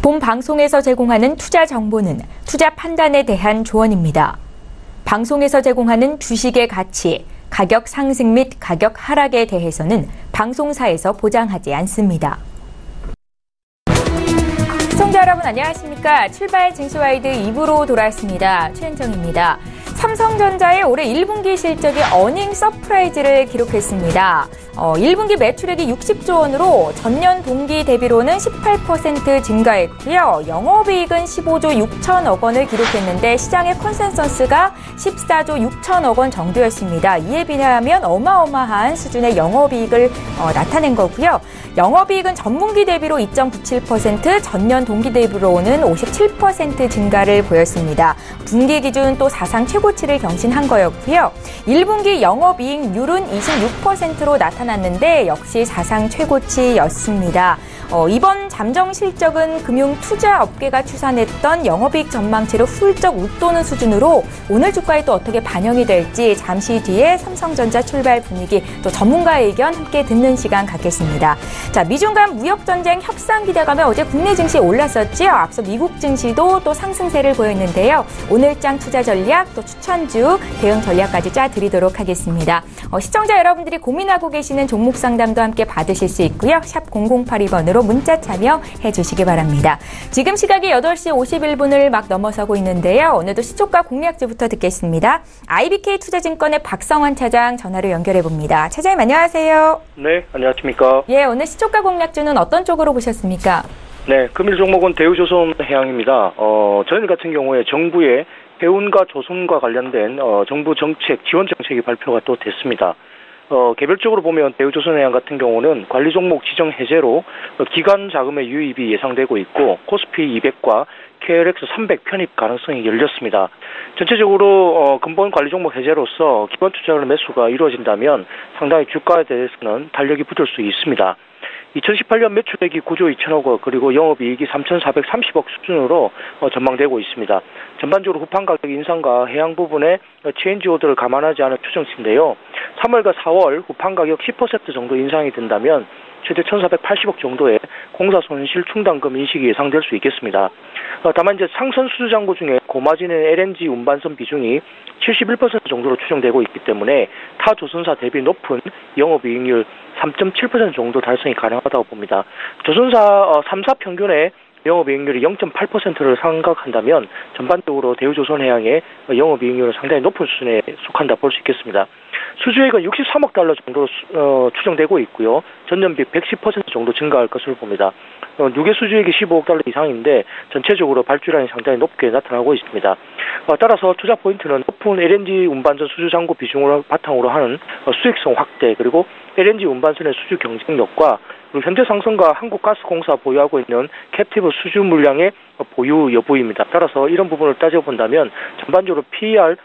본 방송에서 제공하는 투자 정보는 투자 판단에 대한 조언입니다. 방송에서 제공하는 주식의 가치, 가격 상승 및 가격 하락에 대해서는 방송사에서 보장하지 않습니다. 시청자 여러분 안녕하십니까? 출발 증시와이드 2부로 돌아왔습니다. 최은정입니다. 삼성전자의 올해 1분기 실적이 어닝 서프라이즈를 기록했습니다. 1분기 매출액이 60조 원으로 전년 동기 대비로는 18% 증가했고요. 영업이익은 15조 6천억 원을 기록했는데 시장의 컨센서스가 14조 6천억 원 정도였습니다. 이에 비하면 어마어마한 수준의 영업이익을 나타낸 거고요. 영업이익은 전분기 대비로 2.97%, 전년 동기 대비로는 57% 증가를 보였습니다. 분기 기준 또 사상 최고치를 경신한 거였고요. 1분기 영업이익률은 26%로 나타났는데 역시 사상 최고치였습니다. 이번 잠정 실적은 금융 투자 업계가 추산했던 영업이익 전망치를 훌쩍 웃도는 수준으로 오늘 주가에 또 어떻게 반영이 될지 잠시 뒤에 삼성전자 출발 분위기 또 전문가의 의견 함께 듣는 시간 갖겠습니다. 자, 미중 간 무역 전쟁 협상 기대감에 어제 국내 증시 올랐었지요. 앞서 미국 증시도 또 상승세를 보였는데요. 오늘장 투자 전략 또 추천주 대응 전략까지 짜드리도록 하겠습니다. 시청자 여러분들이 고민하고 계시는 종목 상담도 함께 받으실 수 있고요. 샵 0082번으로 문자 참여해 주시기 바랍니다. 지금 시각이 8시 51분을 막 넘어서고 있는데요. 오늘도 시초가 공략주부터 듣겠습니다. IBK 투자증권의 박성환 차장 전화로 연결해 봅니다. 차장님 안녕하세요. 네, 안녕하십니까. 예, 오늘 시초가 공략주는 어떤 쪽으로 보셨습니까? 네, 금일 종목은 대우조선해양입니다. 저희 같은 경우에 정부의 해운과 조선과 관련된 정부 정책, 지원 정책이 발표가 또 됐습니다. 개별적으로 보면 대우조선해양 같은 경우는 관리 종목 지정 해제로 기관 자금의 유입이 예상되고 있고 코스피 200과 KLX 300 편입 가능성이 열렸습니다. 전체적으로 근본 관리 종목 해제로서 기관 투자자 매수가 이루어진다면 상당히 주가에 대해서는 탄력이 붙을 수 있습니다. 2018년 매출액이 9조 2천억 원 그리고 영업이익이 3,430억 수준으로 전망되고 있습니다. 전반적으로 후판 가격 인상과 해양 부분의 체인지 오더를 감안하지 않은 추정치인데요. 3월과 4월 후판 가격 10% 정도 인상이 된다면 최대 1,480억 정도의 공사 손실 충당금 인식이 예상될 수 있겠습니다. 다만 이제 상선 수주 장고 중에 고마진의 LNG 운반선 비중이 71% 정도로 추정되고 있기 때문에 타 조선사 대비 높은 영업이익률 3.7% 정도 달성이 가능하다고 봅니다. 조선사 3사 평균의 영업이익률이 0.8%를 생각한다면 전반적으로 대우조선해양의 영업이익률은 상당히 높은 수준에 속한다 볼 수 있겠습니다. 수주액은 63억 달러 정도로 추정되고 있고요. 전년비 110% 정도 증가할 것으로 봅니다. 누계 수주액이 15억 달러 이상인데 전체적으로 발주량이 상당히 높게 나타나고 있습니다. 따라서 투자 포인트는 높은 LNG 운반선 수주 잔고 비중을 바탕으로 하는 수익성 확대 그리고 LNG 운반선의 수주 경쟁력과 현대상선과 한국가스공사 보유하고 있는 캡티브 수주 물량의 보유 여부입니다. 따라서 이런 부분을 따져본다면 전반적으로 PBR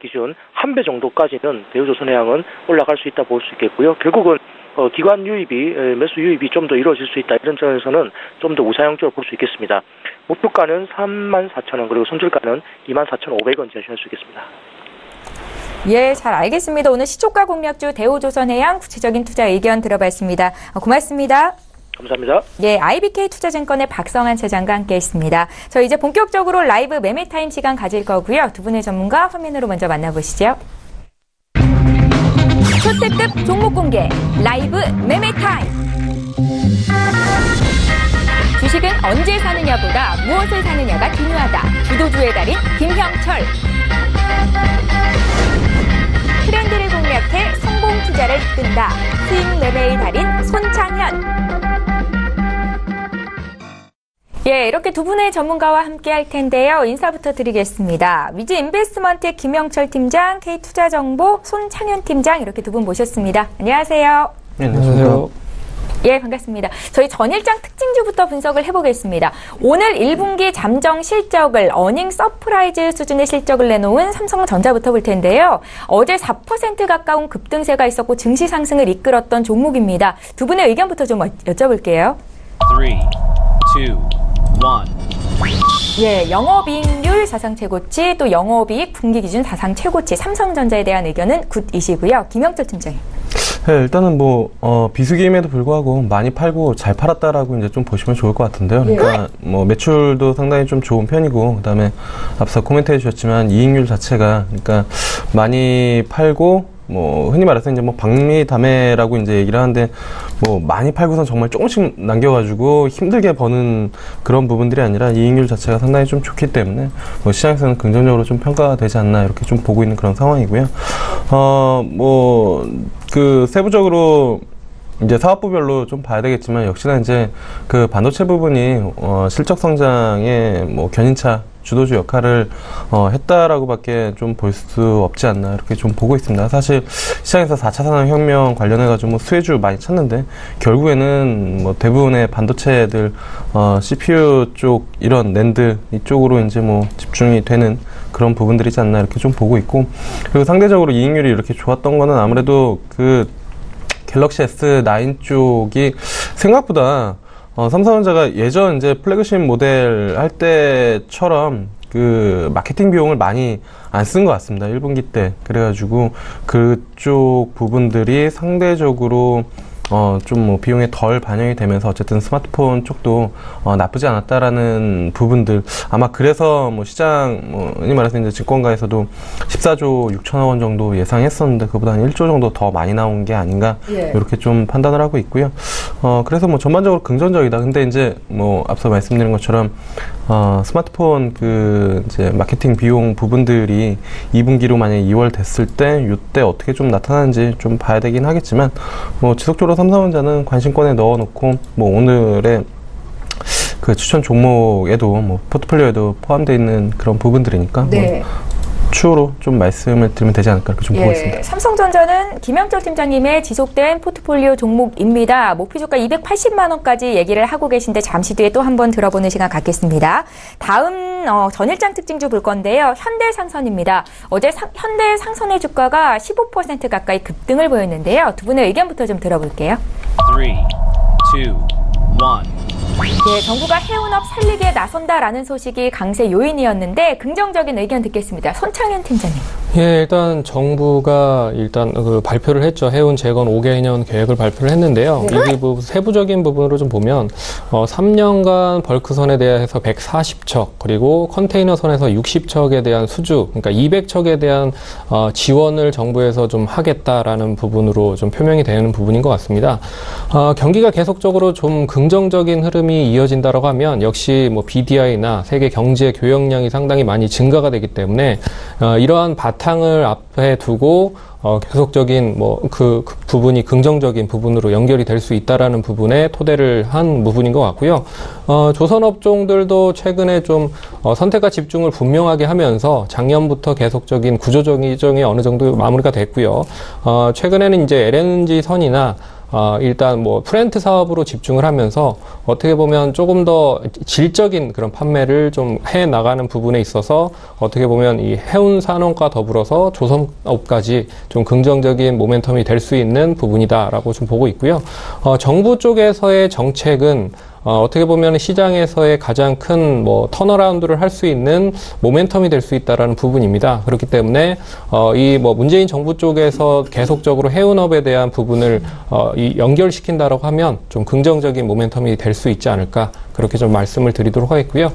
기준 1배 정도까지는 대우조선해양은 올라갈 수 있다 볼 수 있겠고요. 결국은 기관 유입이 매수 유입이 좀 더 이루어질 수 있다. 이런 점에서는 좀 더 우상향적으로 볼 수 있겠습니다. 목표가는 34,000원 그리고 손절가는 24,500원 제시할 수 있겠습니다. 예, 잘 알겠습니다. 오늘 시초가 공략주 대우조선해양 구체적인 투자 의견 들어봤습니다. 고맙습니다. 감사합니다. 예, IBK 투자증권의 박성환 차장과 함께했습니다. 저희 이제 본격적으로 라이브 매매타임 시간 가질 거고요. 두 분의 전문가 화면으로 먼저 만나보시죠. 초특급 종목 공개 라이브 매매타임. 주식은 언제 사느냐보다 무엇을 사느냐가 중요하다. 주도주의 달인 김형철. 트렌드를 공략해 성공 투자를 이끈다. 수익 매매의 달인 손창현. 예, 이렇게 두 분의 전문가와 함께 할 텐데요. 인사부터 드리겠습니다. 위즈 인베스트먼트의 김형철 팀장, K투자정보 손창현 팀장 이렇게 두 분 모셨습니다. 안녕하세요. 네, 안녕하세요. 예, 반갑습니다. 저희 전일장 특징주부터 분석을 해보겠습니다. 오늘 1분기 잠정 실적을 어닝 서프라이즈 수준의 실적을 내놓은 삼성전자부터 볼 텐데요. 어제 4% 가까운 급등세가 있었고 증시 상승을 이끌었던 종목입니다. 두 분의 의견부터 좀 여쭤볼게요. 3, 2, 1. 예, 영업이익률 사상 최고치, 또 영업이익 분기 기준 사상 최고치 삼성전자에 대한 의견은 굿이시고요. 김영철 팀장님. 네, 일단은 비수기임에도 불구하고 많이 팔고 잘 팔았다라고 이제 좀 보시면 좋을 것 같은데요. 그러니까 매출도 상당히 좀 좋은 편이고, 그다음에 앞서 코멘트해 주셨지만 이익률 자체가 그러니까 많이 팔고 흔히 말해서 이제 박리담회라고 이제 얘기를 하는데, 많이 팔고선 정말 조금씩 남겨가지고 힘들게 버는 그런 부분들이 아니라 이익률 자체가 상당히 좀 좋기 때문에, 시장에서는 긍정적으로 좀 평가가 되지 않나, 이렇게 좀 보고 있는 그런 상황이고요. 세부적으로 이제 사업부별로 좀 봐야 되겠지만, 역시나 이제 그 반도체 부분이, 실적 성장에 견인차, 주도주 역할을 했다라고밖에 좀 볼 수 없지 않나, 이렇게 좀 보고 있습니다. 사실 시장에서 4차 산업혁명 관련해가지고 수혜주 많이 찾는데, 결국에는 대부분의 반도체들 CPU 쪽, 이런 낸드 이쪽으로 이제 집중이 되는 그런 부분들이지 않나, 이렇게 좀 보고 있고, 그리고 상대적으로 이익률이 이렇게 좋았던 거는 아무래도 그 갤럭시 S9 쪽이 생각보다 삼성전자가 예전 이제 플래그십 모델 할 때처럼 그 마케팅 비용을 많이 안 쓴 것 같습니다. 1분기 때. 그래가지고 그쪽 부분들이 상대적으로 좀 비용에 덜 반영이 되면서 어쨌든 스마트폰 쪽도 나쁘지 않았다라는 부분들, 아마 그래서 시장 흔히 말해서 이제 증권가에서도 14조 6천억 원 정도 예상했었는데 그보다 한 1조 정도 더 많이 나온 게 아닌가, 이렇게 좀 판단을 하고 있고요. 그래서 전반적으로 긍정적이다. 근데 이제 앞서 말씀드린 것처럼 스마트폰 그 이제 마케팅 비용 부분들이 2분기로 만약에 2월 됐을 때 이때 어떻게 좀 나타나는지 좀 봐야 되긴 하겠지만, 지속적으로 삼성전자는 관심권에 넣어놓고 오늘의 그 추천 종목에도 포트폴리오에도 포함되어 있는 그런 부분들이니까 추후로 좀 말씀을 드리면 되지 않을까, 이렇게 좀 보고 있습니다. 삼성전자는 김영철 팀장님의 지속된 포트폴리오 종목입니다. 목표주가 280만 원까지 얘기를 하고 계신데 잠시 뒤에 또 한번 들어보는 시간 갖겠습니다. 다음 전일장 특징주 볼 건데요. 현대상선입니다. 어제 현대상선의 주가가 15% 가까이 급등을 보였는데요. 두 분의 의견부터 좀 들어볼게요. 3, 2, 1. 정부가 해운업 살리기에 나선다라는 소식이 강세 요인이었는데 긍정적인 의견 듣겠습니다. 손창현 팀장님. 일단 정부가 그 발표를 했죠. 해운 재건 5개년 계획을 발표를 했는데요. 이게 세부적인 부분으로 좀 보면 3년간 벌크선에 대해서 140척, 그리고 컨테이너선에서 60척에 대한 수주, 그러니까 200척에 대한 지원을 정부에서 좀 하겠다라는 부분으로 좀 표명이 되는 부분인 것 같습니다. 경기가 계속적으로 좀 긍정적인 흐름이 이어진다라고 하면 역시 BDI나 세계 경제 교역량이 상당히 많이 증가가 되기 때문에 이러한 바탕을 앞에 두고 계속적인 그 부분이 긍정적인 부분으로 연결이 될 수 있다라는 부분에 토대를 한 부분인 것 같고요. 조선업종들도 최근에 좀 선택과 집중을 분명하게 하면서 작년부터 계속적인 구조조정이 어느 정도 마무리가 됐고요. 최근에는 이제 LNG 선이나 일단 프렌트 사업으로 집중을 하면서 어떻게 보면 조금 더 질적인 그런 판매를 좀 해 나가는 부분에 있어서 어떻게 보면 이 해운 산업과 더불어서 조선업까지 좀 긍정적인 모멘텀이 될 수 있는 부분이다라고 좀 보고 있고요. 정부 쪽에서의 정책은 어떻게 보면 시장에서의 가장 큰 턴어라운드를 할 수 있는 모멘텀이 될 수 있다라는 부분입니다. 그렇기 때문에 이 문재인 정부 쪽에서 계속적으로 해운업에 대한 부분을 연결시킨다라고 하면 좀 긍정적인 모멘텀이 될 수 있지 않을까, 그렇게 좀 말씀을 드리도록 하겠고요.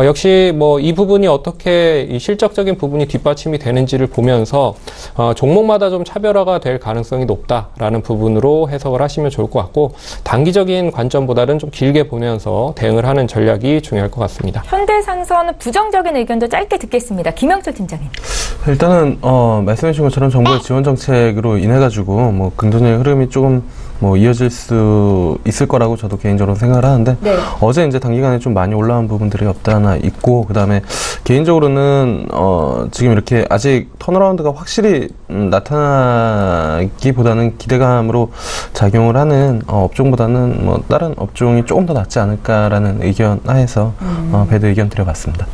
역시 이 부분이 어떻게 이 실적적인 부분이 뒷받침이 되는지를 보면서 종목마다 좀 차별화가 될 가능성이 높다라는 부분으로 해석을 하시면 좋을 것 같고, 단기적인 관점보다는 좀 길게 보면서 대응을 하는 전략이 중요할 것 같습니다. 현대상선 부정적인 의견도 짧게 듣겠습니다. 김영철 팀장님. 일단은 말씀해 주신 것처럼 정부의 지원 정책으로 인해 가지고 긍정적인 흐름이 조금 이어질 수 있을 거라고 저도 개인적으로 생각을 하는데, 어제 이제 단기간에 좀 많이 올라온 부분들이 없다 하나 있고, 그 다음에 개인적으로는 지금 이렇게 아직 턴어라운드가 확실히 나타나기보다는 기대감으로 작용을 하는 업종보다는 다른 업종이 조금 더 낫지 않을까라는 의견 하에서 배드 의견 드려봤습니다.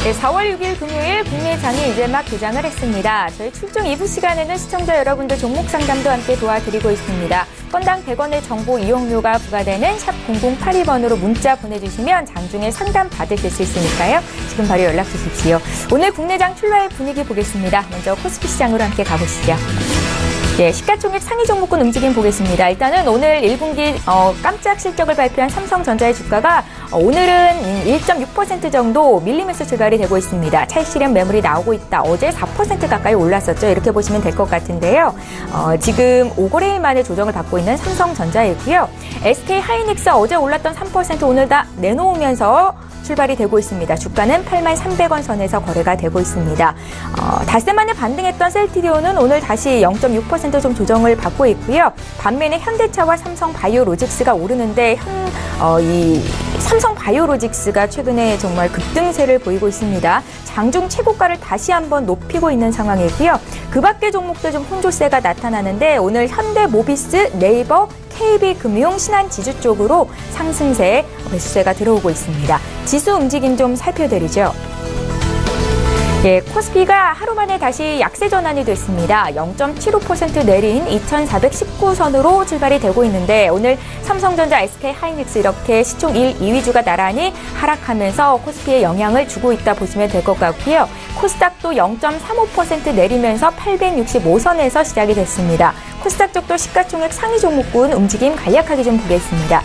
네, 4월 6일 금요일 국내장이 이제 막 개장을 했습니다. 저희 출중 2부 시간에는 시청자 여러분들 종목 상담도 함께 도와드리고 있습니다. 건당 100원의 정보 이용료가 부과되는 샵 0082번으로 문자 보내주시면 장중에 상담 받으실 수 있으니까요. 지금 바로 연락 주십시오. 오늘 국내장 출발 분위기 보겠습니다. 먼저 코스피 시장으로 함께 가보시죠. 예, 시가총액 상위 종목군 움직임 보겠습니다. 일단은 오늘 1분기 깜짝 실적을 발표한 삼성전자의 주가가 오늘은 1.6% 정도 밀리면서 출발이 되고 있습니다. 차익 실현 매물이 나오고 있다. 어제 4% 가까이 올랐었죠. 이렇게 보시면 될 것 같은데요. 지금 5거래일 만에 조정을 받고 있는 삼성전자이고요. SK 하이닉스 어제 올랐던 3% 오늘 다 내놓으면서 출발이 되고 있습니다. 주가는 83,300원 선에서 거래가 되고 있습니다. 닷새 만에 반등했던 셀트리온은 오늘 다시 0.6% 좀 조정을 받고 있고요. 반면에 현대차와 삼성바이오로직스가 오르는데 이 삼성바이오로직스가 최근에 정말 급등세를 보이고 있습니다. 장중 최고가를 다시 한번 높이고 있는 상황이고요. 그 밖의 종목들 좀 혼조세가 나타나는데 오늘 현대모비스, 네이버, KB금융, 신한지주 쪽으로 상승세, 매수세가 들어오고 있습니다. 지수 움직임 좀 살펴드리죠. 예, 코스피가 하루 만에 다시 약세 전환이 됐습니다. 0.75% 내린 2,419선으로 출발이 되고 있는데 오늘 삼성전자, SK 하이닉스 이렇게 시총 1, 2위주가 나란히 하락하면서 코스피에 영향을 주고 있다 보시면 될 것 같고요. 코스닥도 0.35% 내리면서 865선에서 시작이 됐습니다. 코스닥 쪽도 시가총액 상위 종목군 움직임 간략하게 좀 보겠습니다.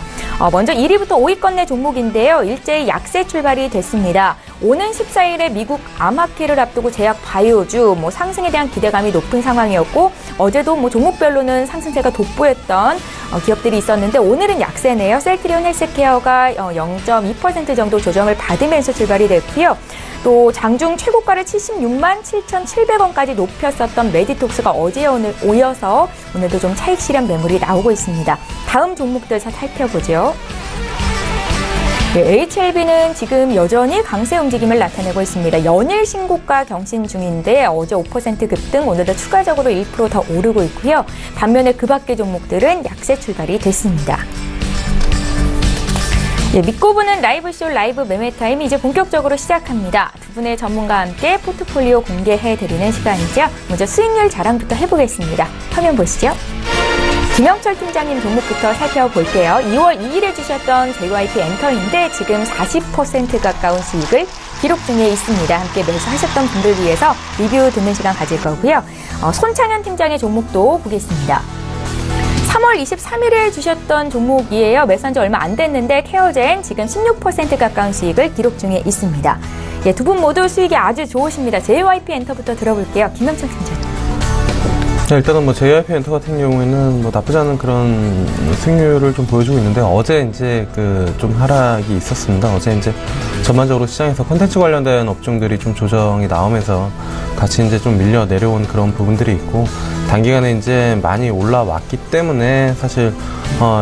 먼저 1위부터 5위권 내 종목인데요. 일제히 약세 출발이 됐습니다. 오는 14일에 미국 암학회를 앞두고 제약 바이오주 상승에 대한 기대감이 높은 상황이었고 어제도 종목별로는 상승세가 돋보였던 기업들이 있었는데 오늘은 약세네요. 셀트리온 헬스케어가 0.2% 정도 조정을 받으면서 출발이 됐고요. 또 장중 최고가를 76만 7,700원까지 높였었던 메디톡스가 어제 오늘 오여서 오늘도 좀 차익 실현 매물이 나오고 있습니다. 다음 종목들 살펴보죠. 네, HLB는 지금 여전히 강세 움직임을 나타내고 있습니다. 연일 신고가 경신 중인데 어제 5% 급등, 오늘도 추가적으로 1% 더 오르고 있고요. 반면에 그 밖의 종목들은 약세 출발이 됐습니다. 예, 믿고 보는 라이브쇼 라이브 매매타임 이제 본격적으로 시작합니다. 두 분의 전문가와 함께 포트폴리오 공개해드리는 시간이죠. 먼저 수익률 자랑부터 해보겠습니다. 화면 보시죠. 김영철 팀장님 종목부터 살펴볼게요. 2월 2일에 주셨던 JYP 엔터인데 지금 40% 가까운 수익을 기록 중에 있습니다. 함께 매수하셨던 분들 위해서 리뷰 듣는 시간 가질 거고요. 손창현 팀장의 종목도 보겠습니다. 3월 23일에 주셨던 종목이에요. 매수한 지 얼마 안 됐는데 케어젠 지금 16% 가까운 수익을 기록 중에 있습니다. 예, 두 분 모두 수익이 아주 좋으십니다. JYP 엔터부터 들어볼게요. 김영철 팀장님. 자, 일단은 JYP 엔터 같은 경우에는 나쁘지 않은 그런 수익률을 좀 보여주고 있는데 어제 이제 좀 하락이 있었습니다. 어제 이제 전반적으로 시장에서 콘텐츠 관련된 업종들이 좀 조정이 나오면서 같이 이제 좀 밀려 내려온 그런 부분들이 있고 단기간에 이제 많이 올라왔기 때문에 사실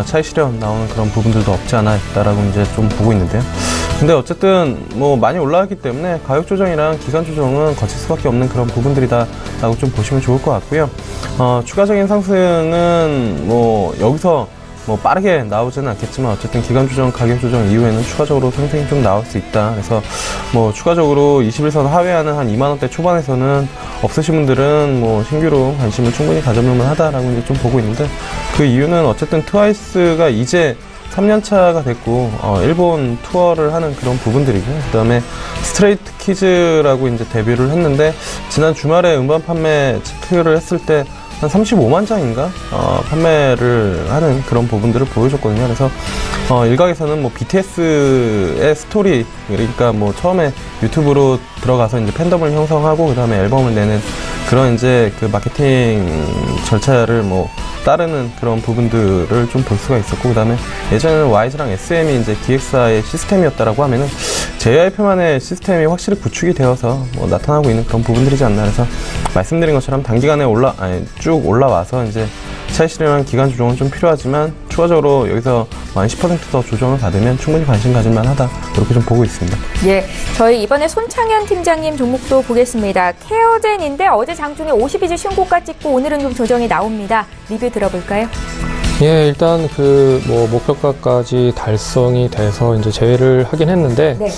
차익 실현 나오는 그런 부분들도 없지 않아 있다라고 이제 좀 보고 있는데요. 근데 어쨌든 많이 올라왔기 때문에 가격 조정이랑 기간 조정은 거칠 수밖에 없는 그런 부분들이다라고 좀 보시면 좋을 것 같고요. 추가적인 상승은 여기서 빠르게 나오지는 않겠지만 어쨌든 기간 조정, 가격 조정 이후에는 추가적으로 상승이 좀 나올 수 있다. 그래서 추가적으로 21선 하회하는 한 2만 원대 초반에서는 없으신 분들은 신규로 관심을 충분히 가져볼 만하다라고 이제 좀 보고 있는데 그 이유는 어쨌든 트와이스가 이제 3년차가 됐고 일본 투어를 하는 그런 부분들이고요. 그 다음에 스트레이트 키즈라고 이제 데뷔를 했는데 지난 주말에 음반 판매 체크를 했을 때 한 35만 장인가 판매를 하는 그런 부분들을 보여줬거든요. 그래서 일각에서는 BTS의 스토리, 그러니까 처음에 유튜브로 들어가서 이제 팬덤을 형성하고 그 다음에 앨범을 내는 그런 이제 마케팅 절차를 따르는 그런 부분들을 좀 볼 수가 있었고, 그 다음에 예전에는 YG랑 SM이 이제 기획사의 시스템이었다라고 하면은 JYP만의 시스템이 확실히 구축이 되어서 나타나고 있는 그런 부분들이지 않나. 그래서 말씀드린 것처럼 단기간에 쭉 올라와서 이제 차익 실현한 기간 조정은 좀 필요하지만 추가적으로 여기서 한 10% 더 조정을 받으면 충분히 관심 가질 만하다. 이렇게 좀 보고 있습니다. 예, 저희 이번에 손창현 팀장님 종목도 보겠습니다. 케어젠인데 어제 장중에 52주 신고가 찍고 오늘은 좀 조정이 나옵니다. 리뷰 들어볼까요? 예, 일단 목표가까지 달성이 돼서 이제 제외를 하긴 했는데, 네.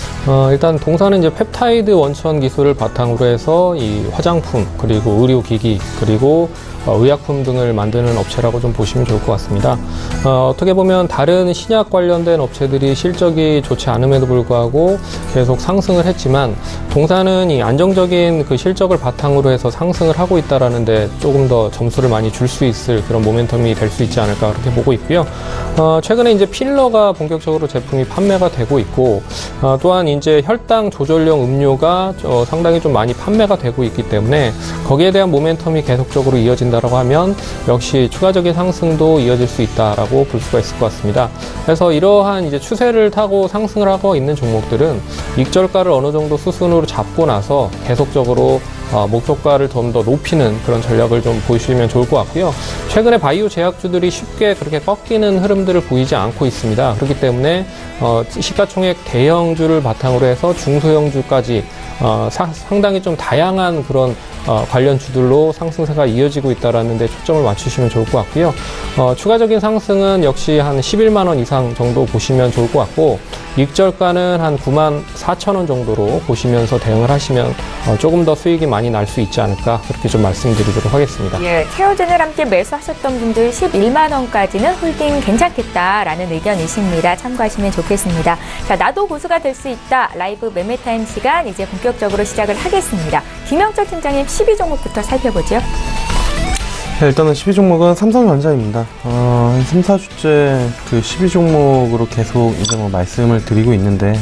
일단 동사는 이제 펩타이드 원천 기술을 바탕으로 해서 이 화장품, 그리고 의료기기, 그리고 의약품 등을 만드는 업체라고 좀 보시면 좋을 것 같습니다. 어떻게 보면 다른 신약 관련된 업체들이 실적이 좋지 않음에도 불구하고 계속 상승을 했지만, 동사는 이 안정적인 그 실적을 바탕으로 해서 상승을 하고 있다라는데 조금 더 점수를 많이 줄 수 있을 그런 모멘텀이 될 수 있지 않을까 그렇게 보고 있고요. 최근에 이제 필러가 본격적으로 제품이 판매가 되고 있고, 또한 이제 혈당 조절용 음료가 상당히 좀 많이 판매가 되고 있기 때문에 거기에 대한 모멘텀이 계속적으로 이어진다라고 하면 역시 추가적인 상승도 이어질 수 있다라고 볼 수가 있을 것 같습니다. 그래서 이러한 이제 추세를 타고 상승을 하고 있는 종목들은 익절가를 어느 정도 수순으로 잡고 나서 계속적으로 목표가를 좀 더 높이는 그런 전략을 좀 보시면 좋을 것 같고요. 최근에 바이오 제약주들이 쉽게 그렇게 꺾이는 흐름들을 보이지 않고 있습니다. 그렇기 때문에 시가총액 대형주를 바탕으로 해서 중소형주까지 상당히 좀 다양한 그런 관련주들로 상승세가 이어지고 있다는 데 초점을 맞추시면 좋을 것 같고요. 추가적인 상승은 역시 한 11만 원 이상 정도 보시면 좋을 것 같고, 익절가는 한 9만 4천 원 정도로 보시면서 대응을 하시면 조금 더 수익이 많이 날 수 있지 않을까 그렇게 좀 말씀드리도록 하겠습니다. 예, 케어젠을 함께 매수하셨던 분들 11만 원까지는 홀딩 괜찮겠다라는 의견이십니다. 참고하시면 좋겠습니다. 자, 나도 고수가 될 수 있다. 라이브 매매타임 시간 이제 본격적으로 시작을 하겠습니다. 김영철 팀장님 12종목부터 살펴보죠. 네, 일단은 12종목은 삼성전자입니다. 한 3, 4주째 그 12종목으로 계속 이제 말씀을 드리고 있는데,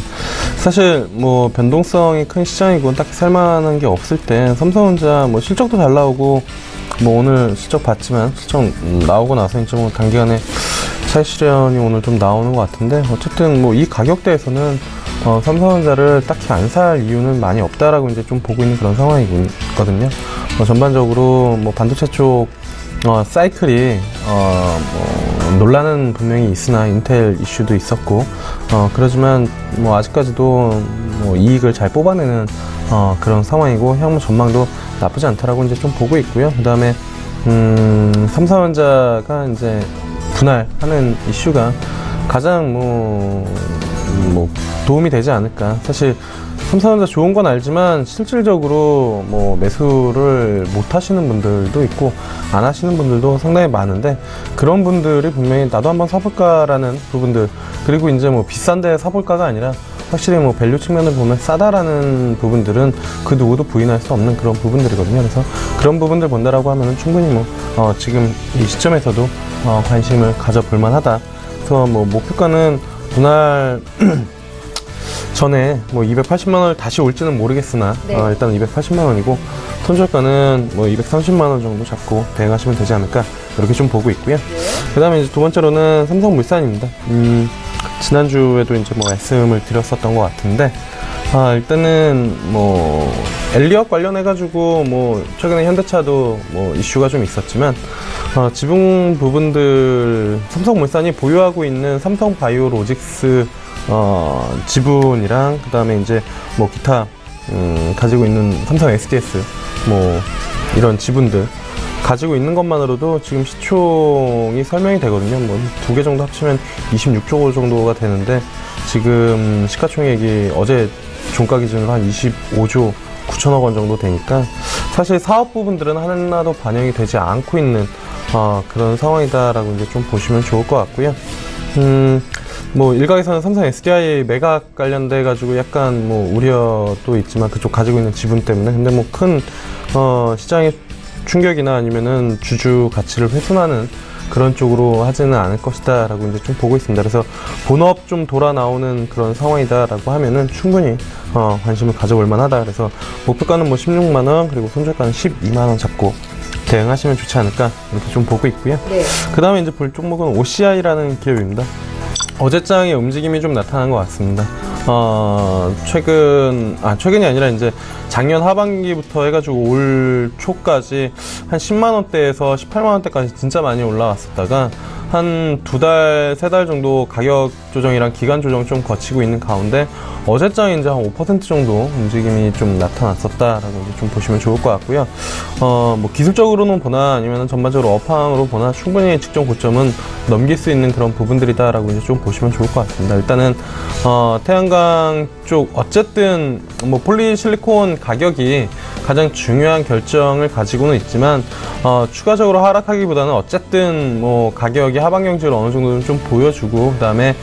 사실 변동성이 큰 시장이고 딱히 살만한 게 없을 때 삼성전자 실적도 잘 나오고 오늘 실적 봤지만 실적 나오고 나서 이제 단기간에 차익 실현이 오늘 좀 나오는 것 같은데, 어쨌든 이 가격대에서는 삼성전자를 딱히 안 살 이유는 많이 없다라고 이제 좀 보고 있는 그런 상황이거든요. 전반적으로 반도체 쪽 사이클이 논란은 분명히 있으나 인텔 이슈도 있었고, 그러지만 아직까지도 이익을 잘 뽑아내는 그런 상황이고, 향후 전망도 나쁘지 않다라고 이제 좀 보고 있고요. 그 다음에 삼성전자가 이제 분할하는 이슈가 가장 도움이 되지 않을까. 사실 삼성전자 좋은 건 알지만 실질적으로 매수를 못 하시는 분들도 있고 안 하시는 분들도 상당히 많은데, 그런 분들이 분명히 나도 한번 사볼까라는 부분들, 그리고 이제 비싼데 사볼까가 아니라 확실히 밸류 측면을 보면 싸다라는 부분들은 그 누구도 부인할 수 없는 그런 부분들이거든요. 그래서 그런 부분들 본다라고 하면 충분히 지금 이 시점에서도 관심을 가져볼 만하다. 그래서 목표가는 분할 전에 280만 원을 다시 올지는 모르겠으나, 네. 일단 280만 원이고 손절가는 230만 원 정도 잡고 대응하시면 되지 않을까 이렇게 좀 보고 있고요. 네. 그 다음에 이제 두 번째로는 삼성물산입니다. 지난주에도 이제 말씀을 드렸었던 것 같은데, 일단은 엘리엇 관련해가지고 최근에 현대차도 이슈가 좀 있었지만, 지분 부분들 삼성물산이 보유하고 있는 삼성바이오로직스 지분이랑, 그 다음에 이제 기타 가지고 있는 삼성 SDS 이런 지분들 가지고 있는 것만으로도 지금 시총이 설명이 되거든요. 두 개 정도 합치면 26조 정도가 되는데, 지금 시가총액이 어제 종가 기준으로 한 25조 9천억 원 정도 되니까, 사실 사업 부분들은 하나도 반영이 되지 않고 있는 그런 상황이다라고 이제 좀 보시면 좋을 것 같고요. 일각에서는 삼성 SDI 매각 관련돼 가지고 약간 우려도 있지만, 그쪽 가지고 있는 지분 때문에. 근데 큰 시장의 충격이나 아니면은 주주 가치를 훼손하는 그런 쪽으로 하지는 않을 것이다 라고 이제 좀 보고 있습니다. 그래서 본업 좀 돌아 나오는 그런 상황이다 라고 하면은 충분히 관심을 가져볼 만하다. 그래서 목표가는 16만 원, 그리고 손절가는 12만 원 잡고 대응하시면 좋지 않을까 이렇게 좀 보고 있고요. 네. 그 다음에 이제 볼 종목은 OCI라는 기업입니다. 어제장의 움직임이 좀 나타난 것 같습니다. 최근이 아니라 이제 작년 하반기부터 해가지고 올 초까지 한 10만원대에서 18만원대까지 진짜 많이 올라왔었다가, 한 2달, 3달 정도 가격 조정이랑 기간 조정 좀 거치고 있는 가운데 어제장 이제 한 5% 정도 움직임이 좀 나타났었다라고 이제 좀 보시면 좋을 것 같고요. 뭐 기술적으로는 보나 아니면 전반적으로 업황으로 보나 충분히 직전 고점은 넘길 수 있는 그런 부분들이다라고 이제 좀 보시면 좋을 것 같습니다. 일단은 태양광 쪽 어쨌든 뭐 폴리실리콘 가격이 가장 중요한 결정을 가지고는 있지만 추가적으로 하락하기보다는 어쨌든 뭐 가격이 하방 경직을 어느 정도는 좀 보여주고 그다음에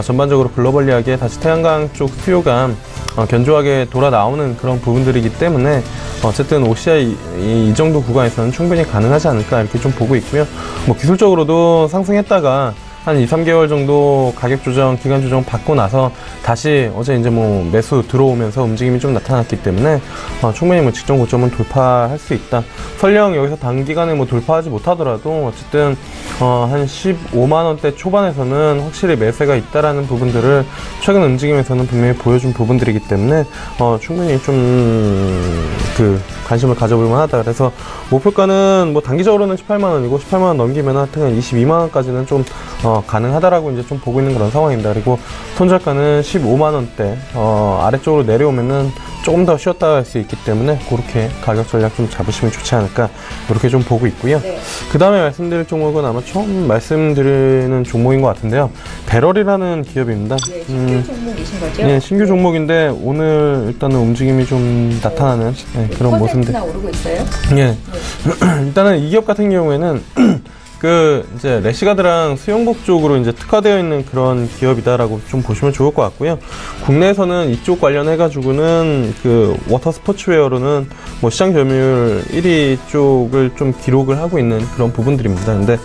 전반적으로 글로벌리하게 다시 태양광 쪽 수요가 견조하게 돌아 나오는 그런 부분들이기 때문에 어쨌든 OCI 이 정도 구간에서는 충분히 가능하지 않을까 이렇게 좀 보고 있고요. 뭐 기술적으로도 상승했다가 한 2-3개월 정도 가격 조정, 기간 조정 받고 나서 다시 어제 이제 뭐 매수 들어오면서 움직임이 좀 나타났기 때문에 충분히 뭐 직전 고점은 돌파할 수 있다. 설령 여기서 단기간에 뭐 돌파하지 못하더라도 어쨌든 한 15만원대 초반에서는 확실히 매세가 있다라는 부분들을 최근 움직임에서는 분명히 보여준 부분들이기 때문에 충분히 좀 관심을 가져볼 만하다. 그래서 목표가는 뭐 단기적으로는 18만원이고 18만원 넘기면 하여튼 22만원까지는 좀 가능하다라고 이제 좀 보고 있는 그런 상황입니다. 그리고 손절가는 15만원대 아래쪽으로 내려오면은 조금 더 쉬었다 갈 수 있기 때문에 그렇게 가격 전략 좀 잡으시면 좋지 않을까 이렇게 좀 보고 있고요. 네. 그 다음에 말씀드릴 종목은 아마 처음 말씀드리는 종목인 것 같은데요. 배럴이라는 기업입니다. 네, 신규 종목이신 거죠? 네, 신규 종목인데 오늘 일단은 움직임이 좀 나타나는 그런 모습인데. 콘텐츠나 오르고 있어요? 네. 일단은 이 기업 같은 경우에는 이제 래시가드랑 수영복 쪽으로 이제 특화되어 있는 그런 기업이다라고 좀 보시면 좋을 것 같고요. 국내에서는 이쪽 관련해가지고는 워터 스포츠웨어로는 뭐 시장 점유율 1위 쪽을 좀 기록을 하고 있는 그런 부분들입니다. 근데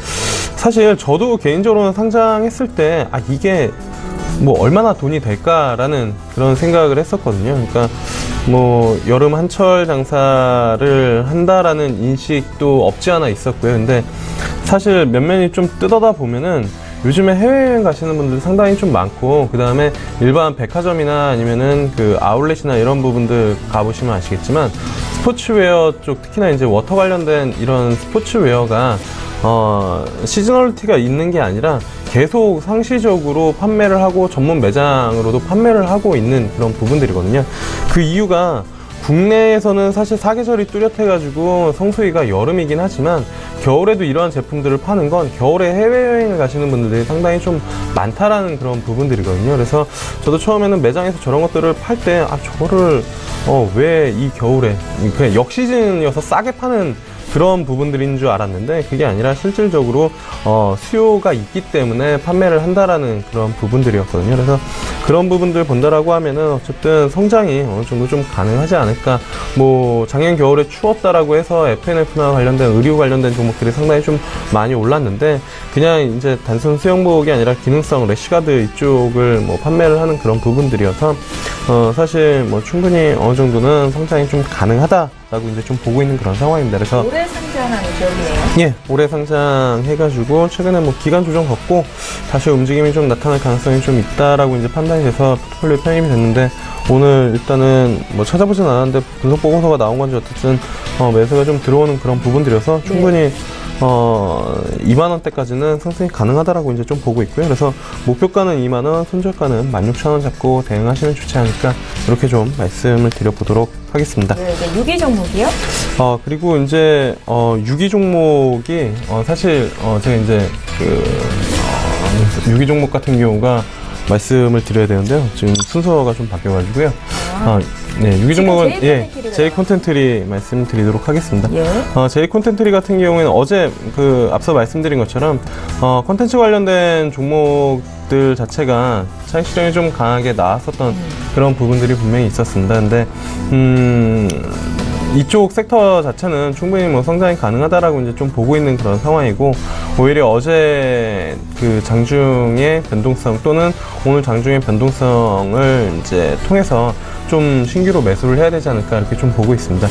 사실 저도 개인적으로는 상장했을 때, 이게 뭐 얼마나 돈이 될까라는 그런 생각을 했었거든요. 그러니까 뭐 여름 한철 장사를 한다라는 인식도 없지 않아 있었고요. 근데 사실 면면이 좀 뜯어다 보면은 요즘에 해외여행 가시는 분들 상당히 좀 많고, 그 다음에 일반 백화점이나 아니면은 아울렛이나 이런 부분들 가보시면 아시겠지만 스포츠웨어 쪽, 특히나 이제 워터 관련된 이런 스포츠웨어가 시즈널리티가 있는 게 아니라 계속 상시적으로 판매를 하고 전문 매장으로도 판매를 하고 있는 그런 부분들이거든요. 그 이유가 국내에서는 사실 사계절이 뚜렷해가지고 성수기가 여름이긴 하지만 겨울에도 이러한 제품들을 파는 건 겨울에 해외여행을 가시는 분들이 상당히 좀 많다라는 그런 부분들이거든요. 그래서 저도 처음에는 매장에서 저런 것들을 팔 때 저거를 왜 이 겨울에 그냥 역시즌이어서 싸게 파는 그런 부분들인 줄 알았는데 그게 아니라 실질적으로 수요가 있기 때문에 판매를 한다라는 그런 부분들이었거든요. 그래서 그런 부분들 본다라고 하면은 어쨌든 성장이 어느 정도 좀 가능하지 않을까. 뭐 작년 겨울에 추웠다라고 해서 FNF나 관련된 의류 관련된 종목들이 상당히 좀 많이 올랐는데 그냥 이제 단순 수영복이 아니라 기능성 래시가드 이쪽을 뭐 판매를 하는 그런 부분들이어서 사실 뭐 충분히 어느 정도는 성장이 좀 가능하다라고 이제 좀 보고 있는 그런 상황입니다. 그래서 올해 상장하는 기업이네요. 예, 올해 상장해가지고 최근에 뭐 기간 조정 걷고 다시 움직임이 좀 나타날 가능성이 좀 있다라고 이제 판단이 돼서 포트폴리오 편입이 됐는데 오늘 일단은 뭐 찾아보진 않았는데 분석 보고서가 나온 건지 어쨌든 매수가 좀 들어오는 그런 부분들이어서 충분히 2만원대까지는 상승이 가능하다라고 이제 좀 보고 있고요. 그래서 목표가는 2만원, 손절가는 16,000원 잡고 대응하시면 좋지 않을까 이렇게 좀 말씀을 드려보도록 하겠습니다. 네, 6위 종목이요? 그리고 이제 6위 종목이 사실 제가 이제 6위 종목 같은 경우가 말씀을 드려야 되는데요. 지금 순서가 좀 바뀌어가지고요. 네, 6위 종목은 제이 콘텐트리 말씀드리도록 하겠습니다. 예. 제이 콘텐트리 같은 경우에는 어제 앞서 말씀드린 것처럼 콘텐츠 관련된 종목들 자체가 차익 실현이 좀 강하게 나왔었던 그런 부분들이 분명히 있었습니다. 근데 이쪽 섹터 자체는 충분히 뭐 성장이 가능하다라고 이제 좀 보고 있는 그런 상황이고, 오히려 어제 장중의 변동성 또는 오늘 장중의 변동성을 이제 통해서 좀 신규로 매수를 해야 되지 않을까 이렇게 좀 보고 있습니다.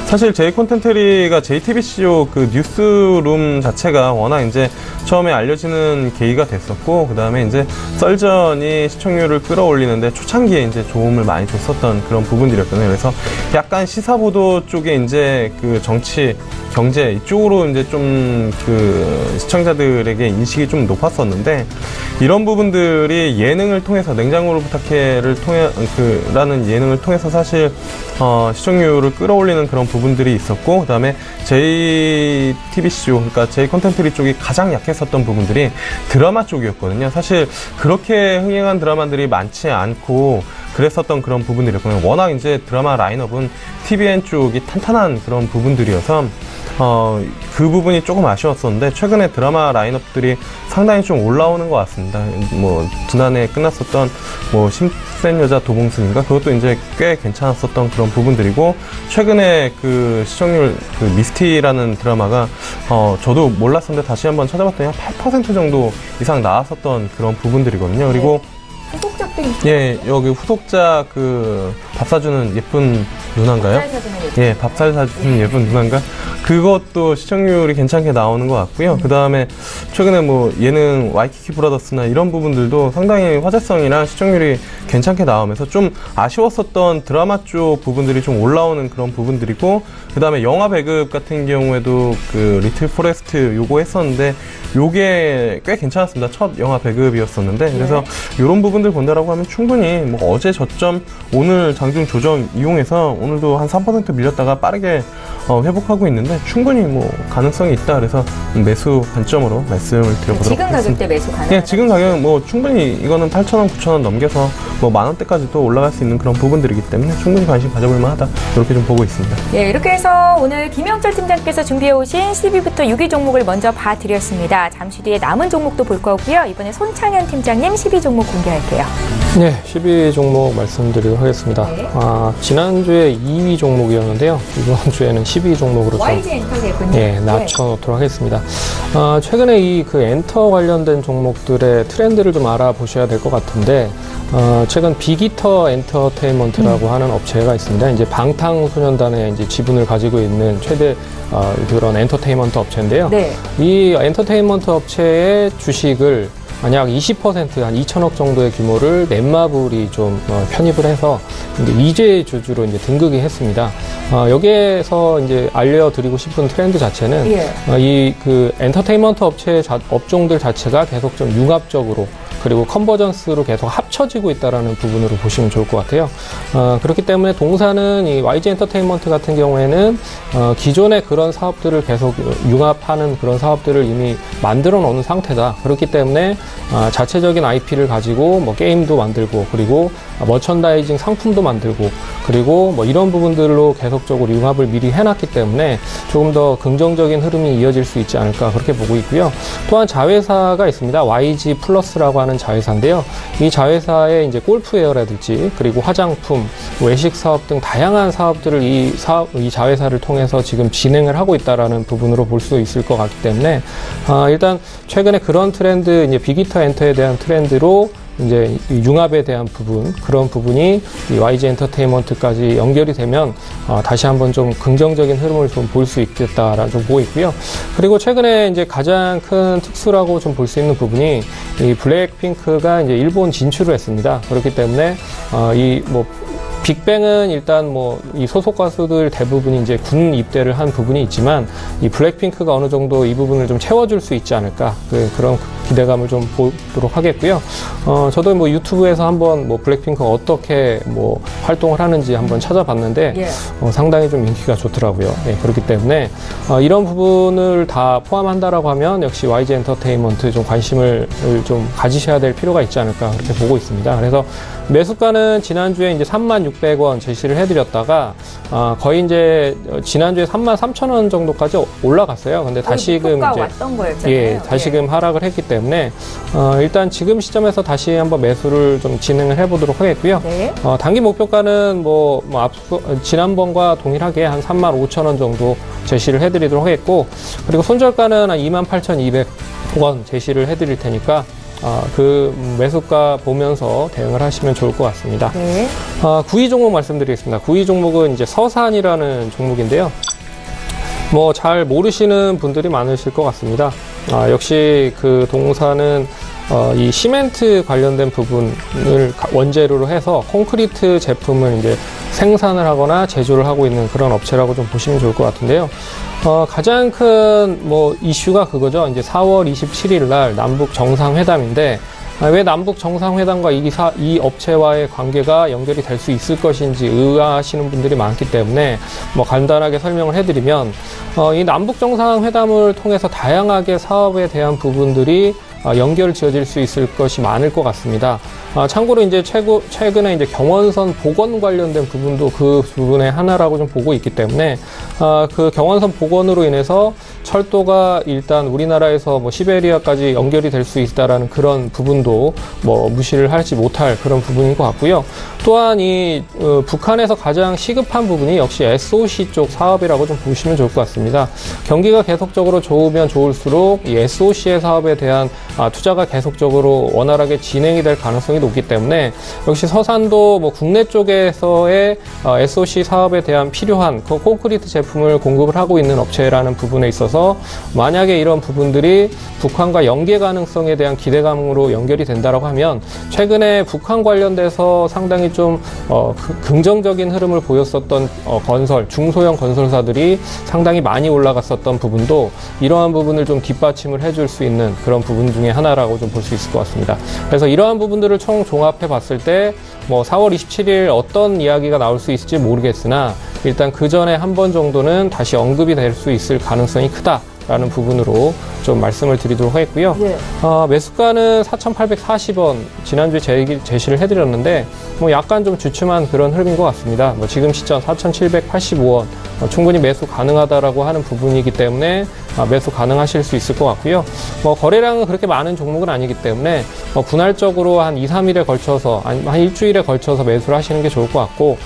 사실 J콘텐트리가 JTBCO 그 뉴스룸 자체가 워낙 이제 처음에 알려지는 계기가 됐었고, 그 다음에 이제 썰전이 시청률을 끌어올리는데 초창기에 이제 도움을 많이 줬었던 그런 부분들이었거든요. 그래서 약간 시사보도 쪽에 이제 그 정치, 경제 이쪽으로 이제 좀 그 시청자들에게 인식이 좀 높았었는데, 이런 부분들이 예능을 통해서 냉장고를 부탁해를 통해 라는 예능을 통해서 사실 시청률을 끌어올리는 그런 부분들이 있었고, 그 다음에 JTBCO, 그러니까 J콘텐트리 쪽이 가장 약했었던 부분들이 드라마 쪽이었거든요. 사실 그렇게 흥행한 드라마들이 많지 않고 그랬었던 그런 부분들이었거든요. 워낙 이제 드라마 라인업은 TVN 쪽이 탄탄한 그런 부분들이어서 그 부분이 조금 아쉬웠었는데, 최근에 드라마 라인업들이 상당히 좀 올라오는 것 같습니다. 뭐 지난해 끝났었던 뭐 심센 여자 도봉순인가, 그것도 이제 꽤 괜찮았었던 그런 부분들이고, 최근에 그 시청률 그 미스티라는 드라마가 저도 몰랐었는데 다시 한번 찾아봤더니 한 8% 정도 이상 나왔었던 그런 부분들이거든요. 그리고 후속작들이 예, 여기 후속작 그 밥 사주는 예쁜 누나인가요? 예, 밥살 사주는 예쁜 누나인가? 그것도 시청률이 괜찮게 나오는 것 같고요. 그 다음에 최근에 뭐 예능 와이키키 브라더스나 이런 부분들도 상당히 화제성이나 시청률이 괜찮게 나오면서 좀 아쉬웠었던 드라마 쪽 부분들이 좀 올라오는 그런 부분들이고, 그 다음에 영화 배급 같은 경우에도 그 리틀 포레스트 요거 했었는데 요게 꽤 괜찮았습니다. 첫 영화 배급이었었는데, 그래서 이런 부분들 본다라고 하면 충분히 뭐 어제 저점 오늘 장중 조정 이용해서 오늘도 한 3% 밀렸다가 빠르게 회복하고 있는데 충분히 뭐 가능성이 있다. 그래서 매수 관점으로 말씀을 드려보도록 지금 하겠습니다. 가격대 매수 가능하다. 네, 지금 가격은 뭐 충분히 이거는 8,000원, 9,000원 넘겨서 뭐 만원대까지도 올라갈 수 있는 그런 부분들이기 때문에 충분히 관심 가져볼 만하다. 이렇게 좀 보고 있습니다. 예, 이렇게 해서 오늘 김영철 팀장께서 준비해 오신 10위부터 6위 종목을 먼저 봐드렸습니다. 잠시 뒤에 남은 종목도 볼 거고요. 이번에 손창현 팀장님 10위 종목 공개할게요. 네, 10위 종목 말씀드리도록 하겠습니다. 네. 지난주에 2위 종목이었는데요. 이번 주에는 10위 종목으로 좀 YG 엔터겠군요. 예, 낮춰놓도록 하겠습니다. 최근에 이 그 엔터 관련된 종목들의 트렌드를 좀 알아보셔야 될 것 같은데, 최근 빅히터 엔터테인먼트라고 하는 업체가 있습니다. 이제 방탄소년단의 이제 지분을 가지고 있는 최대 그런 엔터테인먼트 업체인데요. 네. 이 엔터테인먼트 업체의 주식을 약 20%, 한 2천억 정도의 규모를 넷마블이 좀 편입을 해서 이제 이제 주주로 이제 등극이 했습니다. 여기에서 이제 알려드리고 싶은 트렌드 자체는 이 그 엔터테인먼트 업체 업종들 자체가 계속 좀 융합적으로, 그리고 컨버전스로 계속 합쳐지고 있다는 부분으로 보시면 좋을 것 같아요. 그렇기 때문에 동사는 이 YG 엔터테인먼트 같은 경우에는 기존의 그런 사업들을 계속 융합하는 그런 사업들을 이미 만들어 놓은 상태다. 그렇기 때문에 자체적인 IP를 가지고 뭐 게임도 만들고, 그리고 머천다이징 상품도 만들고, 그리고 뭐 이런 부분들로 계속적으로 융합을 미리 해놨기 때문에 조금 더 긍정적인 흐름이 이어질 수 있지 않을까, 그렇게 보고 있고요. 또한 자회사가 있습니다. YG 플러스라고 하는 자회사인데요. 이 자회사에 이제 골프웨어라든지, 그리고 화장품, 외식 사업 등 다양한 사업들을 이 자회사를 통해서 지금 진행을 하고 있다라는 부분으로 볼 수 있을 것 같기 때문에, 일단 최근에 그런 트렌드, 이제 빅히터 엔터에 대한 트렌드로 이제 이 융합에 대한 부분, 그런 부분이 이 YG 엔터테인먼트까지 연결이 되면 다시 한번 좀 긍정적인 흐름을 좀 볼 수 있겠다라는 좀 보고 있고요. 그리고 최근에 이제 가장 큰 특수라고 좀 볼 수 있는 부분이 이 블랙핑크가 이제 일본 진출을 했습니다. 그렇기 때문에 이 뭐 빅뱅은 일단 뭐 이 소속 가수들 대부분이 이제 군 입대를 한 부분이 있지만, 이 블랙핑크가 어느 정도 이 부분을 좀 채워줄 수 있지 않을까, 그런 기대감을 좀 보도록 하겠고요. 저도 뭐 유튜브에서 한번 뭐 블랙핑크가 어떻게 뭐 활동을 하는지 한번 찾아봤는데 상당히 좀 인기가 좋더라고요. 예, 그렇기 때문에 이런 부분을 다 포함한다라고 하면 역시 YG 엔터테인먼트 좀 관심을 좀 가지셔야 될 필요가 있지 않을까, 그렇게 보고 있습니다. 그래서 매수가는 지난주에 이제 36,000원 제시를 해드렸다가 거의 이제 지난주에 33,000원 정도까지 올라갔어요. 근데 다시금 이제 왔던 거였잖아요. 다시금 하락을 했기 때문에 일단 지금 시점에서 다시 한번 매수를 좀 진행을 해보도록 하겠고요. 네. 단기 목표가는 뭐 앞서 지난번과 동일하게 한 35,000원 정도 제시를 해드리도록 하겠고, 그리고 손절가는 한 28,200원 제시를 해드릴 테니까 그 매수가 보면서 대응을 하시면 좋을 것 같습니다. 네. 9위 종목 말씀드리겠습니다. 9위 종목은 이제 서산이라는 종목인데요. 뭐 잘 모르시는 분들이 많으실 것 같습니다. 역시 그 동사는 이 시멘트 관련된 부분을 원재료로 해서 콘크리트 제품을 이제 생산을 하거나 제조를 하고 있는 그런 업체라고 좀 보시면 좋을 것 같은데요. 가장 큰 뭐 이슈가 그거죠. 이제 4월 27일 날 남북 정상회담인데 왜 남북 정상회담과 이 업체와의 관계가 연결이 될 수 있을 것인지 의아하시는 분들이 많기 때문에 뭐 간단하게 설명을 해드리면 이 남북 정상회담을 통해서 다양하게 사업에 대한 부분들이 연결 지어질 수 있을 것이 많을 것 같습니다. 참고로 이제 최근에 이제 경원선 복원 관련된 부분도 그 부분의 하나라고 좀 보고 있기 때문에 그 경원선 복원으로 인해서 철도가 일단 우리나라에서 뭐 시베리아까지 연결이 될 수 있다라는 그런 부분도 뭐 무시를 하지 못할 그런 부분인 것 같고요. 또한 이 북한에서 가장 시급한 부분이 역시 SOC 쪽 사업이라고 좀 보시면 좋을 것 같습니다. 경기가 계속적으로 좋으면 좋을수록 이 SOC의 사업에 대한 투자가 계속적으로 원활하게 진행이 될 가능성이 높기 때문에 역시 서산도 뭐 국내 쪽에서의 SOC 사업에 대한 필요한 그 콘크리트 제품을 공급을 하고 있는 업체라는 부분에 있어서 만약에 이런 부분들이 북한과 연계 가능성에 대한 기대감으로 연결이 된다라고 하면 최근에 북한 관련돼서 상당히 좀 긍정적인 흐름을 보였었던 중소형 건설사들이 상당히 많이 올라갔었던 부분도 이러한 부분을 좀 뒷받침을 해줄 수 있는 그런 부분 중에 하나라고 좀 볼 수 있을 것 같습니다. 그래서 이러한 부분들을 총 종합해 봤을 때 뭐 4월 27일 어떤 이야기가 나올 수 있을지 모르겠으나 일단 그 전에 한 번 정도는 다시 언급이 될 수 있을 가능성이 크다라는 부분으로 좀 말씀을 드리도록 하겠고요. 네. 매수가는 4,840원 지난주에 제시를 해드렸는데 뭐 약간 좀 주춤한 그런 흐름인 것 같습니다. 뭐 지금 시점 4,785원 충분히 매수 가능하다라고 하는 부분이기 때문에 매수 가능하실 수 있을 것 같고요. 뭐 거래량은 그렇게 많은 종목은 아니기 때문에 분할적으로 한 2, 3일에 걸쳐서 한 일주일에 걸쳐서 매수를 하시는 게 좋을 것 같고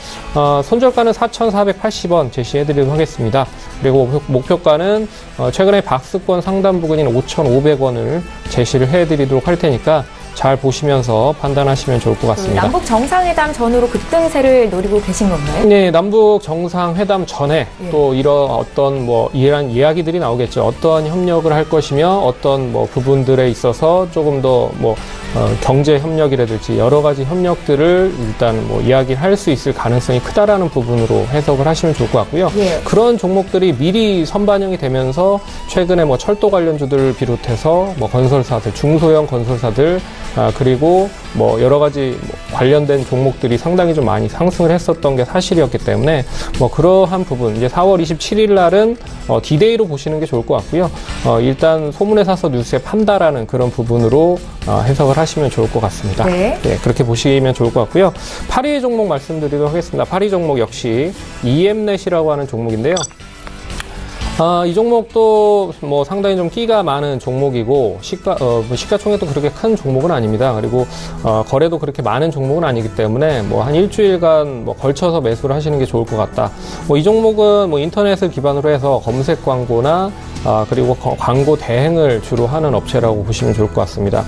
손절가는 4,480원 제시해드리도록 하겠습니다. 그리고 목표가는 최근에 박스권 상단 부근인 5,500원을 제시를 해드리도록 할 테니까 잘 보시면서 판단하시면 좋을 것 같습니다. 남북 정상회담 전후로 급등세를 노리고 계신 건가요? 네, 남북 정상회담 전에 또 이런 어떤 뭐 이런 이야기들이 나오겠죠. 어떤 협력을 할 것이며 어떤 뭐 부분들에 있어서 조금 더 뭐 경제 협력이라든지 여러 가지 협력들을 일단 뭐 이야기할 수 있을 가능성이 크다라는 부분으로 해석을 하시면 좋을 것 같고요. 예. 그런 종목들이 미리 선반영이 되면서 최근에 뭐 철도 관련주들을 비롯해서 뭐 건설사들, 중소형 건설사들 그리고 뭐 여러 가지 관련된 종목들이 상당히 좀 많이 상승을 했었던 게 사실이었기 때문에 뭐 그러한 부분 이제 4월 27일 날은 D-Day로 보시는 게 좋을 것 같고요. 일단 소문에 사서 뉴스에 판다라는 그런 부분으로 해석을 하시면 좋을 것 같습니다. 네. 네, 그렇게 보시면 좋을 것 같고요. 8위 종목 말씀드리도록 하겠습니다. 8위 종목 역시 EM넷이라고 하는 종목인데요. 이 종목도 뭐 상당히 좀 끼가 많은 종목이고 시가총액도 그렇게 큰 종목은 아닙니다. 그리고 거래도 그렇게 많은 종목은 아니기 때문에 뭐 한 일주일간 뭐 걸쳐서 매수를 하시는 게 좋을 것 같다. 뭐 이 종목은 뭐 인터넷을 기반으로 해서 검색 광고나 그리고 광고 대행을 주로 하는 업체라고 보시면 좋을 것 같습니다.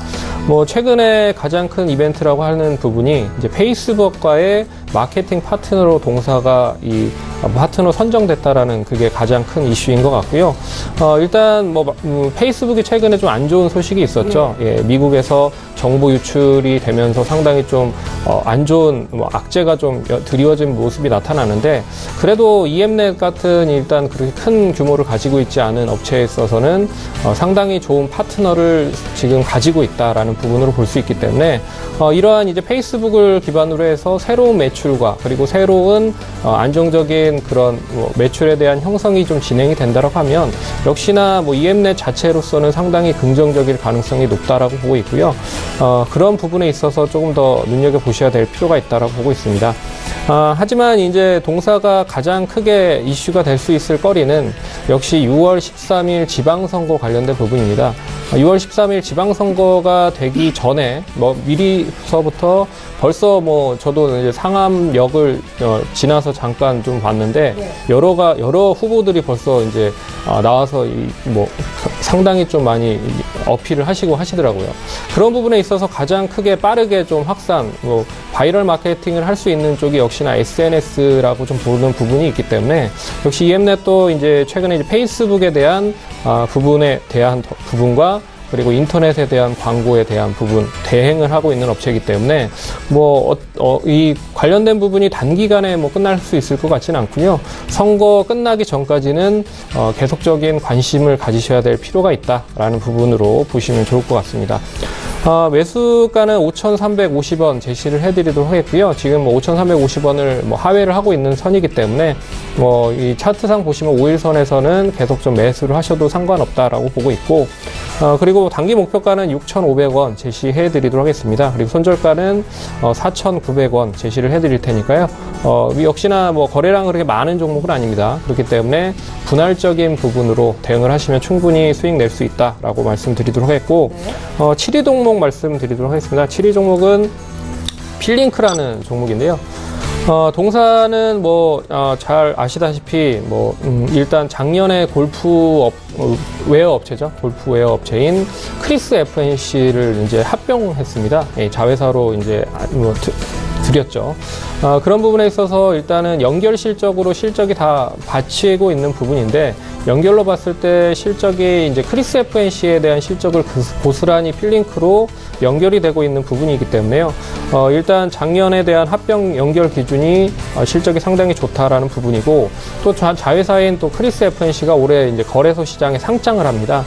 뭐 최근에 가장 큰 이벤트라고 하는 부분이 이제 페이스북과의 마케팅 파트너로 동사가 이 파트너 선정됐다라는 그게 가장 큰 이슈인 것 같고요. 일단 뭐 페이스북이 최근에 좀 안 좋은 소식이 있었죠. 예, 미국에서 정보 유출이 되면서 상당히 좀 안 좋은 뭐 악재가 좀 드리워진 모습이 나타나는데 그래도 EM넷 같은 일단 그렇게 큰 규모를 가지고 있지 않은 업체에 있어서는 상당히 좋은 파트너를 지금 가지고 있다라는 부분으로 볼 수 있기 때문에 이러한 이제 페이스북을 기반으로 해서 새로운 매출과 그리고 새로운 안정적인 그런 뭐 매출에 대한 형성이 좀 진행이 된다라고 하면 역시나 뭐 EM넷 자체로서는 상당히 긍정적일 가능성이 높다라고 보고 있고요. 그런 부분에 있어서 조금 더 눈여겨보셔야 될 필요가 있다라고 보고 있습니다. 하지만 이제 동사가 가장 크게 이슈가 될 수 있을 거리는 역시 6월 13일 지방선거 관련된 부분입니다. 6월 13일 지방선거가 되기 전에 뭐 미리서부터 벌써 뭐 저도 이제 상암역을 지나서 잠깐 좀 봤는데 여러 후보들이 벌써 이제 나와서 뭐 상당히 좀 많이 어필을 하시고 하시더라고요. 그런 부분에 있어서 가장 크게 빠르게 좀 확산, 뭐 바이럴 마케팅을 할 수 있는 쪽이 역시나 SNS라고 좀 보는 부분이 있기 때문에 역시 이엠넷도 이제 최근에 이제 페이스북에 대한 부분에 대한 부분과 그리고 인터넷에 대한 광고에 대한 부분 대행을 하고 있는 업체이기 때문에 뭐 이 관련된 부분이 단기간에 뭐 끝날 수 있을 것 같지는 않군요. 선거 끝나기 전까지는 계속적인 관심을 가지셔야 될 필요가 있다라는 부분으로 보시면 좋을 것 같습니다. 매수가는 5,350원 제시를 해드리도록 하겠고요. 지금 뭐 5,350원을 뭐 하회를 하고 있는 선이기 때문에 뭐 이 차트상 보시면 5일선에서는 계속 좀 매수를 하셔도 상관없다라고 보고 있고, 그리고 단기 목표가는 6,500원 제시해드리도록 하겠습니다. 그리고 손절가는 4,900원 제시를 해드릴 테니까요. 역시나 뭐 거래량 그렇게 많은 종목은 아닙니다. 그렇기 때문에 분할적인 부분으로 대응을 하시면 충분히 수익 낼 수 있다라고 말씀드리도록 하겠고, 7위 종목 말씀드리도록 하겠습니다. 7위 종목은 필링크라는 종목인데요. 동사는 뭐 잘 아시다시피 뭐 일단 작년에 골프 웨어 업체죠. 골프 웨어 업체인 크리스 FNC를 이제 합병했습니다. 자회사로 이제 드렸죠. 그런 부분에 있어서 일단은 연결 실적으로 실적이 다 받치고 있는 부분인데, 연결로 봤을 때 실적이 이제 크리스 FNC에 대한 실적을 고스란히 필링크로 연결이 되고 있는 부분이기 때문에요. 일단 작년에 대한 합병 연결 기준이 실적이 상당히 좋다라는 부분이고, 또 자회사인 또 크리스 FNC가 올해 이제 거래소 시장에 상장을 합니다.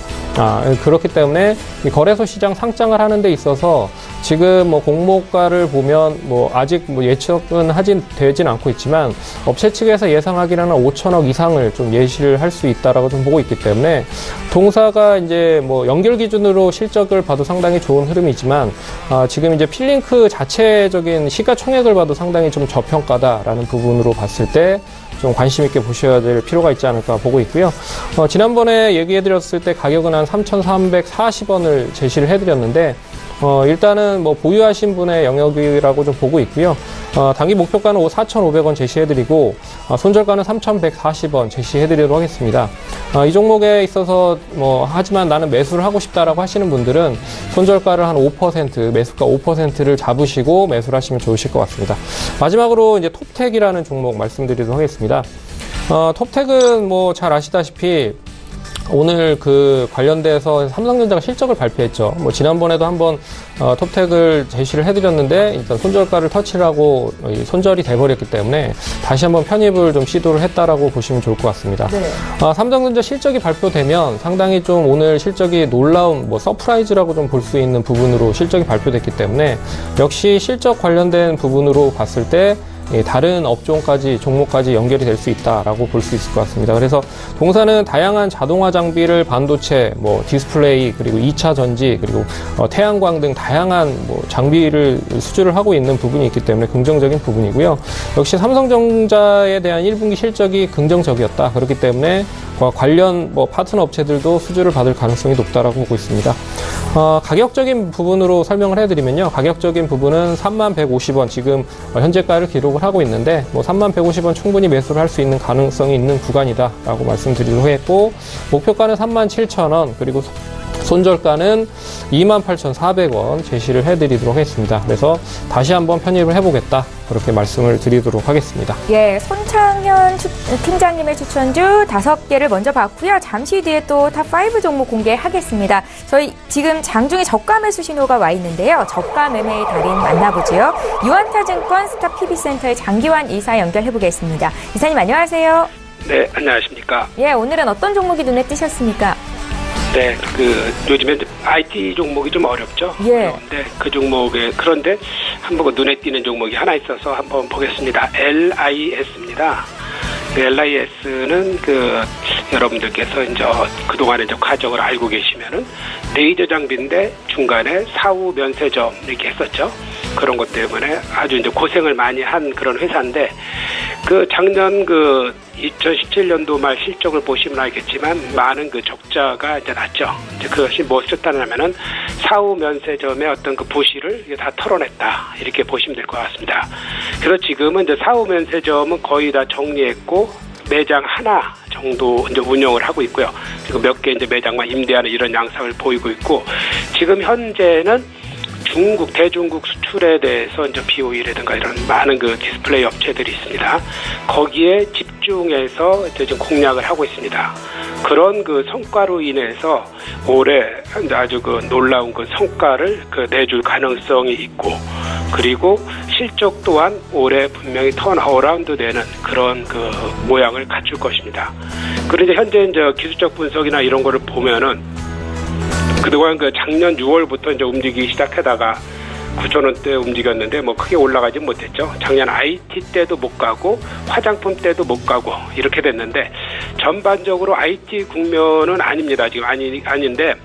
그렇기 때문에 이 거래소 시장 상장을 하는 데 있어서 지금 뭐 공모가를 보면 뭐 아직 뭐 예측은 되진 않고 있지만 업체 측에서 예상하기로는 5천억 이상을 좀 예시를 할 수 있다라고 좀 보고 있기 때문에, 동사가 이제 뭐 연결 기준으로 실적을 봐도 상당히 좋은 흐름이지만 지금 이제 필링크 자체적인 시가총액을 봐도 상당히 좀 저평가다라는 부분으로 봤을 때 좀 관심 있게 보셔야 될 필요가 있지 않을까 보고 있고요. 지난번에 얘기해드렸을 때 가격은 한 3,340원을 제시를 해드렸는데, 일단은 뭐 보유하신 분의 영역이라고 좀 보고 있고요. 단기 목표가는 4,500원 제시해드리고, 손절가는 3,140원 제시해드리도록 하겠습니다. 이 종목에 있어서 뭐 하지만 나는 매수를 하고 싶다라고 하시는 분들은 손절가를 한 5%, 매수가 5%를 잡으시고 매수를 하시면 좋으실 것 같습니다. 마지막으로 이제 톱텍이라는 종목 말씀드리도록 하겠습니다. 톱텍은 뭐 잘 아시다시피 오늘 그 관련돼서 삼성전자가 실적을 발표했죠. 뭐 지난번에도 한번 톱텍을 제시를 해드렸는데 일단 손절가를 터치를 하고 손절이 돼버렸기 때문에 다시 한번 편입을 좀 시도를 했다라고 보시면 좋을 것 같습니다. 네. 삼성전자 실적이 발표되면 상당히 좀 오늘 실적이 놀라운 뭐 서프라이즈라고 좀 볼 수 있는 부분으로 실적이 발표됐기 때문에 역시 실적 관련된 부분으로 봤을 때 다른 업종까지, 종목까지 연결이 될 수 있다라고 볼 수 있을 것 같습니다. 그래서 동사는 다양한 자동화 장비를 반도체, 뭐 디스플레이, 그리고 2차 전지, 그리고 태양광 등 다양한 뭐 장비를 수주를 하고 있는 부분이 있기 때문에 긍정적인 부분이고요. 역시 삼성전자에 대한 1분기 실적이 긍정적이었다. 그렇기 때문에 관련 뭐 파트너 업체들도 수주를 받을 가능성이 높다라고 보고 있습니다. 가격적인 부분으로 설명을 해드리면요. 가격적인 부분은 3150원, 지금 현재가를 기록을 하고 있는데, 뭐 3150원 충분히 매수를 할 수 있는 가능성이 있는 구간이다라고 말씀드리도록 했고, 목표가는 37,000원, 그리고 손절가는 28,400원 제시를 해드리도록 하겠습니다. 그래서 다시 한번 편입을 해보겠다, 그렇게 말씀을 드리도록 하겠습니다. 예, 손창현 팀장님의 추천주 5개를 먼저 봤고요. 잠시 뒤에 또 탑5 종목 공개하겠습니다. 저희 지금 장중에 저가 매수 신호가 와 있는데요. 저가 매매의 달인 만나보죠. 유한타증권 스타 PB센터의 장기환 이사 연결해보겠습니다. 이사님 안녕하세요. 네, 안녕하십니까. 예, 오늘은 어떤 종목이 눈에 띄셨습니까? 네, 요즘에 IT 종목이 좀 어렵죠. 예. 그런데 한번 눈에 띄는 종목이 하나 있어서 한번 보겠습니다. LIS입니다. LIS는 여러분들께서 이제 그동안의 과정을 알고 계시면은 레이저 장비인데 중간에 사후 면세점 이렇게 했었죠. 그런 것 때문에 아주 이제 고생을 많이 한 그런 회사인데, 그 작년 2017년도 말 실적을 보시면 알겠지만 많은 적자가 이제 났죠. 이제 그것이 무엇이었다냐면은 사후 면세점의 어떤 그 부실을 다 털어냈다 이렇게 보시면 될 것 같습니다. 그래서 지금은 이제 사후 면세점은 거의 다 정리했고 매장 하나 정도 이제 운영을 하고 있고요. 그리고 몇 개 이제 매장만 임대하는 이런 양상을 보이고 있고 지금 현재는 대중국 수출에 대해서 이제 BOE라든가 이런 많은 디스플레이 업체들이 있습니다. 거기에 집중해서 이제 지금 공략을 하고 있습니다. 그런 성과로 인해서 올해 아주 놀라운 성과를 내줄 가능성이 있고 그리고 실적 또한 올해 분명히 턴어라운드 되는 그런 모양을 갖출 것입니다. 그런데 현재 이제 기술적 분석이나 이런 거를 보면은 그동안 작년 6월부터 이제 움직이기 시작하다가 9,000원대 움직였는데 크게 올라가지 못했죠. 작년 IT 때도 못 가고 화장품 때도 못 가고 이렇게 됐는데 전반적으로 IT 국면은 아닙니다. 지금 아닌데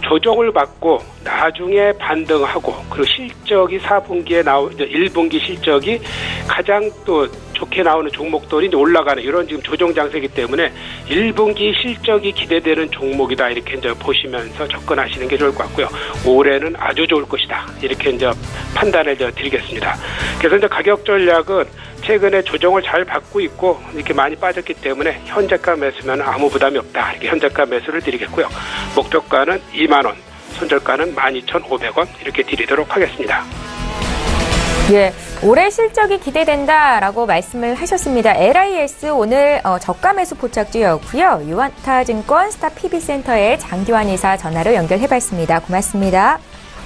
조정을 받고 나중에 반등하고 그리고 실적이 4분기에 1분기 실적이 가장 또 좋게 나오는 종목들이 이제 올라가는 이런 지금 조정 장세이기 때문에 1분기 실적이 기대되는 종목이다 이렇게 이제 보시면서 접근하시는 게 좋을 것 같고요. 올해는 아주 좋을 것이다 이렇게 이제 판단을 드리겠습니다. 그래서 이제 가격 전략은 최근에 조정을 잘 받고 있고 이렇게 많이 빠졌기 때문에 현재가 매수면 아무 부담이 없다 이렇게 현재가 매수를 드리겠고요. 목표가는 2만 원, 손절가는 12,500원 이렇게 드리도록 하겠습니다. 예, 올해 실적이 기대된다라고 말씀을 하셨습니다. LIS 오늘 저가 매수 포착주였고요. 유안타증권 스타PB센터의 장기환 이사 전화로 연결해봤습니다. 고맙습니다.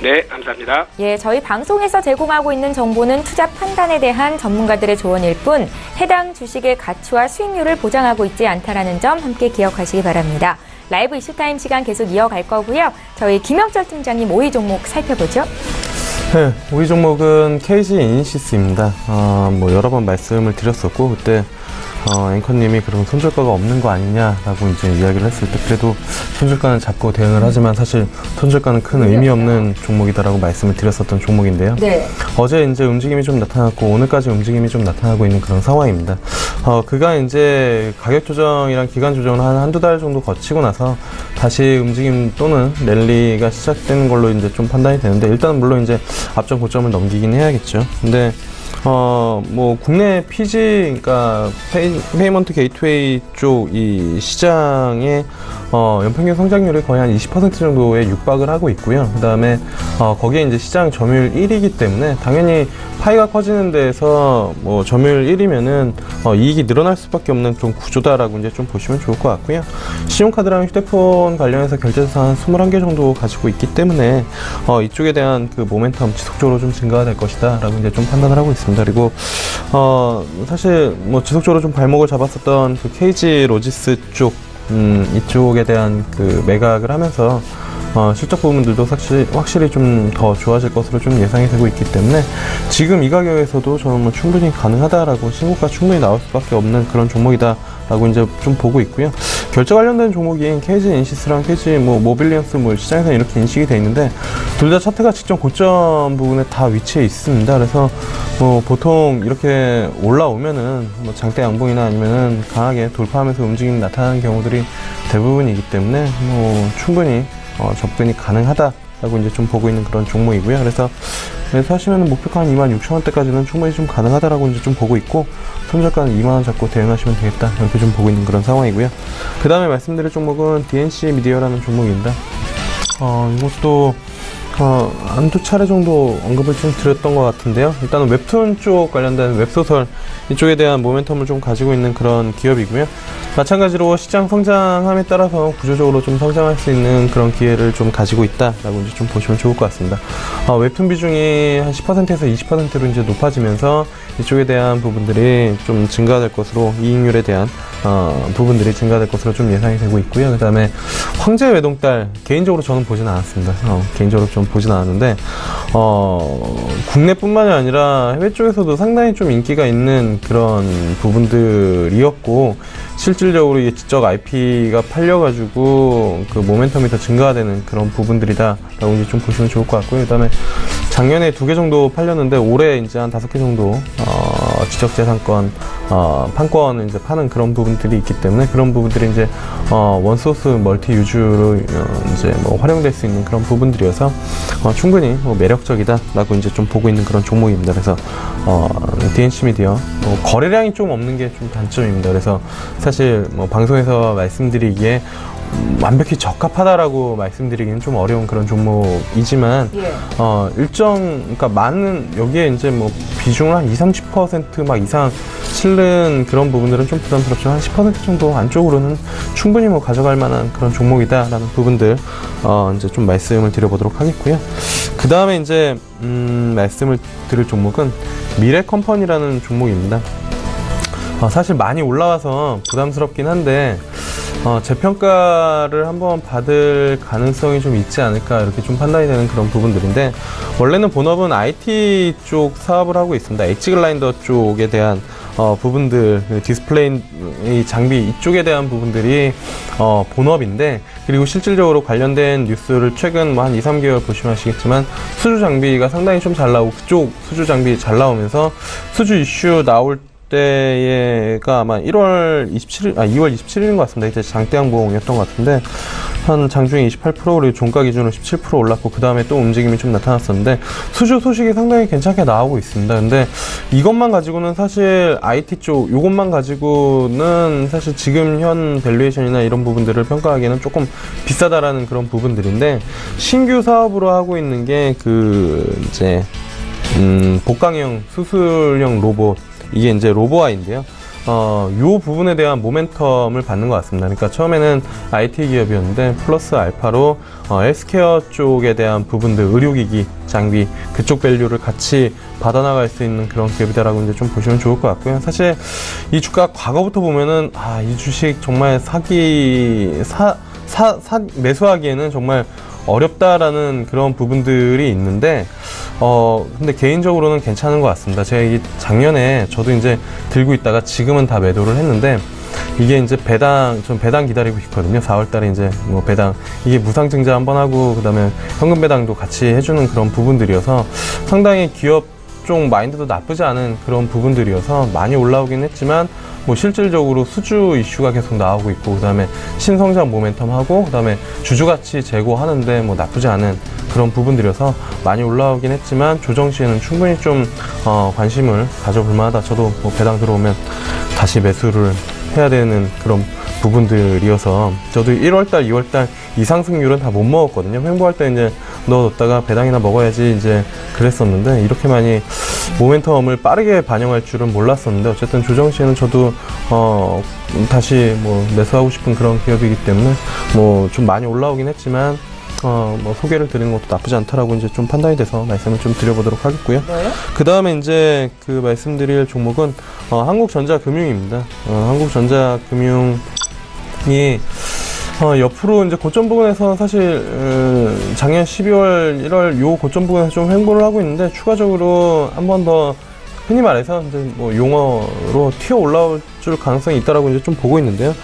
네, 감사합니다. 예, 저희 방송에서 제공하고 있는 정보는 투자 판단에 대한 전문가들의 조언일 뿐 해당 주식의 가치와 수익률을 보장하고 있지 않다라는 점 함께 기억하시기 바랍니다. 라이브 이슈타임 시간 계속 이어갈 거고요. 저희 김영철 팀장님 5위 종목 살펴보죠. 네, 5위 종목은 KG 이니시스입니다. 여러 번 말씀을 드렸었고, 그때, 앵커님이 그런 손절가가 없는 거 아니냐라고 이제 이야기를 했을 때, 그래도 손절가는 잡고 대응을 하지만 사실 손절가는 큰 의미 없는 종목이다라고 말씀을 드렸었던 종목인데요. 네. 어제 이제 움직임이 좀 나타났고, 오늘까지 움직임이 좀 나타나고 있는 그런 상황입니다. 그가 이제 가격 조정이랑 기간 조정을 한두 달 정도 거치고 나서 다시 움직임 또는 랠리가 시작되는 걸로 이제 좀 판단이 되는데, 일단은 물론 이제 앞전 고점을 넘기긴 해야겠죠. 근데 국내 PG, 그러니까 페이먼트 게이트웨이 쪽 이 시장의 연평균 성장률이 거의 한 20% 정도에 육박을 하고 있고요. 그 다음에 거기에 이제 시장 점유율 1위이기 때문에 당연히 파이가 커지는 데에서 점유율 1위면은 이익이 늘어날 수밖에 없는 그런 구조다라고 이제 좀 보시면 좋을 것 같고요. 신용카드랑 휴대폰 관련해서 결제자산 한 21개 정도 가지고 있기 때문에 이쪽에 대한 그 모멘텀 지속적으로 좀 증가가 될 것이다라고 이제 좀 판단을 하고 있습니다. 그리고 사실 지속적으로 좀 발목을 잡았었던 그 KG 로지스 쪽 이쪽에 대한 그 매각을 하면서 실적 부분들도 확실히 좀 더 좋아질 것으로 좀 예상이 되고 있기 때문에 지금 이 가격에서도 저는 충분히 가능하다라고 신고가 충분히 나올 수밖에 없는 그런 종목이다라고 이제 좀 보고 있고요. 결제 관련된 종목인 KG 인시스랑 KG 모빌리언스 시장에서 이렇게 인식이 돼 있는데 둘 다 차트가 직전 고점 부분에 다 위치해 있습니다. 그래서 보통 이렇게 올라오면은 장대 양봉이나 아니면은 강하게 돌파하면서 움직임이 나타나는 경우들이 대부분이기 때문에 충분히 접근이 가능하다라고 이제 좀 보고 있는 그런 종목이고요. 그래서 하시면 목표가 한 26,000원대까지는 충분히 좀 가능하다라고 이제 좀 보고 있고, 손절가는 2만원 잡고 대응하시면 되겠다 이렇게 좀 보고 있는 그런 상황이고요. 그 다음에 말씀드릴 종목은 DNC 미디어라는 종목입니다. 이것도 한두 차례 정도 언급을 좀 드렸던 것 같은데요. 일단은 웹툰 쪽 관련된 웹소설 이쪽에 대한 모멘텀을 좀 가지고 있는 그런 기업이고요. 마찬가지로 시장 성장함에 따라서 구조적으로 좀 성장할 수 있는 그런 기회를 좀 가지고 있다라고 이제 좀 보시면 좋을 것 같습니다. 웹툰 비중이 한 10%에서 20%로 이제 높아지면서 이쪽에 대한 부분들이 좀 증가될 것으로, 이익률에 대한 부분들이 증가될 것으로 좀 예상이 되고 있고요. 그 다음에 황제 외동딸, 개인적으로 저는 보진 않았습니다. 개인적으로 좀 보진 않았는데 국내뿐만이 아니라 해외 쪽에서도 상당히 좀 인기가 있는 그런 부분들이었고, 실질적으로 이게 지적 IP가 팔려가지고 그 모멘텀이 더 증가가 되는 그런 부분들이다라고 이제 좀 보시면 좋을 것 같고요. 그 다음에 작년에 2개 정도 팔렸는데 올해 이제 한 5개 정도 지적재산권 판권을 이제 파는 그런 부분들이 있기 때문에 그런 부분들이 이제 원소스 멀티 유주로 이제 뭐 활용될 수 있는 그런 부분들이어서 충분히 뭐 매력적이다라고 이제 좀 보고 있는 그런 종목입니다. 그래서 DNC 미디어 거래량이 좀 없는 게 좀 단점입니다. 그래서 사실 뭐 방송에서 말씀드리기에 완벽히 적합하다라고 말씀드리기는 좀 어려운 그런 종목이지만 예. 그러니까 많은 여기에 이제 뭐 비중을 한 20-30% 막 이상 실는 그런 부분들은 좀 부담스럽지만 한 10% 정도 안쪽으로는 충분히 뭐 가져갈 만한 그런 종목이다라는 부분들 이제 좀 말씀을 드려보도록 하겠고요. 그 다음에 이제 말씀을 드릴 종목은 미래컴퍼니라는 종목입니다. 사실 많이 올라와서 부담스럽긴 한데 재평가를 한번 받을 가능성이 좀 있지 않을까 이렇게 좀 판단이 되는 그런 부분들인데, 원래는 본업은 IT 쪽 사업을 하고 있습니다. 엣지 글라인더 쪽에 대한 부분들, 디스플레이 장비 이쪽에 대한 부분들이 본업인데, 그리고 실질적으로 관련된 뉴스를 최근 뭐 한 2-3개월 보시면 아시겠지만 수주 장비가 상당히 좀 잘 나오고, 그쪽 수주 장비 잘 나오면서 수주 이슈 나올 때가 아마 2월 27일인 것 같습니다. 이제 장대항공이었던 것 같은데, 한 장중에 28%, 그리고 종가 기준으로 17% 올랐고, 그 다음에 또 움직임이 좀 나타났었는데, 수주 소식이 상당히 괜찮게 나오고 있습니다. 근데 이것만 가지고는 사실 IT 쪽, 요것만 가지고는 사실 지금 현 밸류에이션이나 이런 부분들을 평가하기에는 조금 비싸다라는 그런 부분들인데, 신규 사업으로 하고 있는 게 이제 복강형 수술형 로봇, 이게 이제 로보아인데요. 요 부분에 대한 모멘텀을 받는 것 같습니다. 그러니까 처음에는 IT 기업이었는데 플러스 알파로 헬스케어 쪽에 대한 부분들, 의료기기 장비 그쪽 밸류를 같이 받아나갈 수 있는 그런 기업이다라고 이제 좀 보시면 좋을 것 같고요. 사실 이 주가 과거부터 보면은 이 주식 정말 매수하기에는 정말 어렵다라는 그런 부분들이 있는데, 근데 개인적으로는 괜찮은 것 같습니다. 제가 이 작년에 저도 이제 들고 있다가 지금은 다 매도를 했는데, 이게 이제 전 배당 기다리고 있거든요. 4월달에 이제 뭐 배당, 이게 무상증자 한번 하고, 그 다음에 현금 배당도 같이 해주는 그런 부분들이어서 상당히 기업 쪽 마인드도 나쁘지 않은 그런 부분들이어서 많이 올라오긴 했지만, 뭐 실질적으로 수주 이슈가 계속 나오고 있고, 그 다음에 신성장 모멘텀하고, 그 다음에 주주가치 제고하는데 뭐 나쁘지 않은 그런 부분들이어서 많이 올라오긴 했지만, 조정 시에는 충분히 좀 관심을 가져볼 만하다. 저도 뭐 배당 들어오면 다시 매수를 해야 되는 그런 부분들이어서, 저도 1월달, 2월달 이 상승률은 다 못 먹었거든요. 횡보할 때 이제 넣어뒀다가 배당이나 먹어야지 이제 그랬었는데, 이렇게 많이 모멘텀을 빠르게 반영할 줄은 몰랐었는데, 어쨌든 조정 시에는 저도 다시 뭐 매수하고 싶은 그런 기업이기 때문에 뭐 좀 많이 올라오긴 했지만 뭐 소개를 드리는 것도 나쁘지 않다라고 이제 좀 판단이 돼서 말씀을 좀 드려보도록 하겠고요. 네. 그 다음에 이제 그 말씀드릴 종목은 한국전자금융입니다. 한국전자금융이 옆으로 이제 고점 부근에서 사실 작년 12월, 1월 요 고점 부근에서 좀 횡보를 하고 있는데, 추가적으로 한 번 더 흔히 말해서 이제 뭐 용어로 튀어 올라올 줄 가능성이 있다라고 이제 좀 보고 있는데요.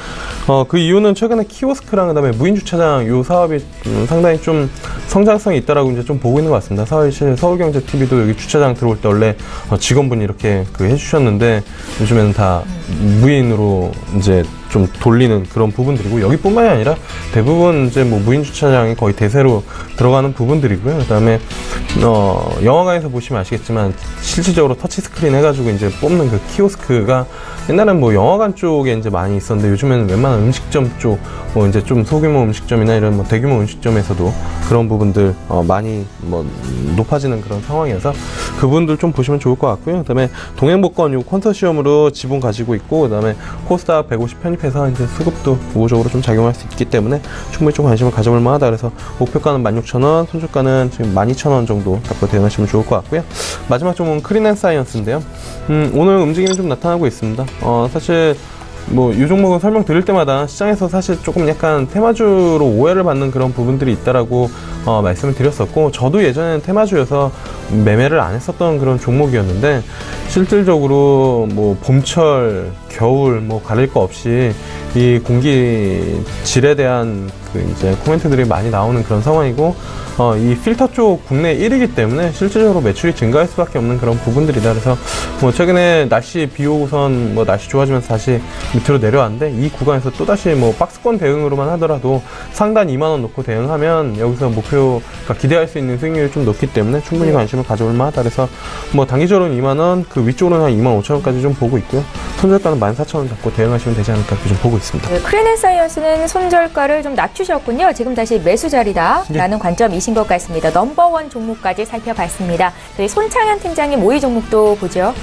그 이유는 최근에 키오스크랑 그다음에 무인 주차장 요 사업이 상당히 좀 성장성이 있다라고 이제 좀 보고 있는 것 같습니다. 서울경제 TV도 여기 주차장 들어올 때 원래 직원분이 이렇게 해주셨는데, 요즘에는 다 무인으로 이제 좀 돌리는 그런 부분들이고, 여기뿐만이 아니라 대부분 이제 뭐 무인 주차장이 거의 대세로 들어가는 부분들이고요. 그다음에 영화관에서 보시면 아시겠지만 실질적으로 터치 스크린 해가지고 이제 뽑는 그 키오스크가 옛날엔 뭐 영화관 쪽에 이제 많이 있었는데, 요즘에는 웬만한 음식점 쪽, 뭐 이제 좀 소규모 음식점이나 이런 뭐 대규모 음식점에서도 그런 부분들 많이 뭐 높아지는 그런 상황이어서 그분들 좀 보시면 좋을 것 같고요. 그다음에 동행복권 요 컨소시엄으로 지분 가지고 있고, 그다음에 코스닥 150 편입해서 이제 수급도 우호적으로 좀 작용할 수 있기 때문에 충분히 좀 관심을 가져볼 만하다. 그래서 목표가는 16,000원, 손절가는 지금 12,000원 정도 갖고 대응하시면 좋을 것 같고요. 마지막 종목은 크린앤사이언스인데요. 오늘 움직임이 좀 나타나고 있습니다. 사실 뭐 이 종목은 설명 드릴 때마다 시장에서 사실 조금 약간 테마주로 오해를 받는 그런 부분들이 있다라고 말씀을 드렸었고, 저도 예전에는 테마주여서 매매를 안 했었던 그런 종목이었는데, 실질적으로 뭐 봄철 겨울 뭐 가릴 거 없이 이 공기 질에 대한 그 이제 코멘트들이 많이 나오는 그런 상황이고, 이 필터 쪽 국내 1위이기 때문에 실질적으로 매출이 증가할 수밖에 없는 그런 부분들이다. 그래서 뭐 최근에 날씨 비 오고선 뭐 날씨 좋아지면서 다시 밑으로 내려왔는데, 이 구간에서 또 다시 뭐 박스권 대응으로만 하더라도 상단 2만 원 놓고 대응하면 여기서 목표가 기대할 수 있는 수익률이 좀 높기 때문에 충분히 관심을 가져올 만하다. 그래서 뭐 단기적으로는 2만 원, 그 위쪽으로는 한 2만 5천 원까지 좀 보고 있고요. 손절가는 14,000원 잡고 대응하시면 되지 않을까 이렇게 좀 보고 있습니다. 네, 크레넨사이언스는 손절가를 좀 낮추셨군요. 지금 다시 매수 자리다라는 관점이신 것 같습니다. 넘버원 종목까지 살펴봤습니다. 저희 손창현 팀장님 5위 종목도 보죠.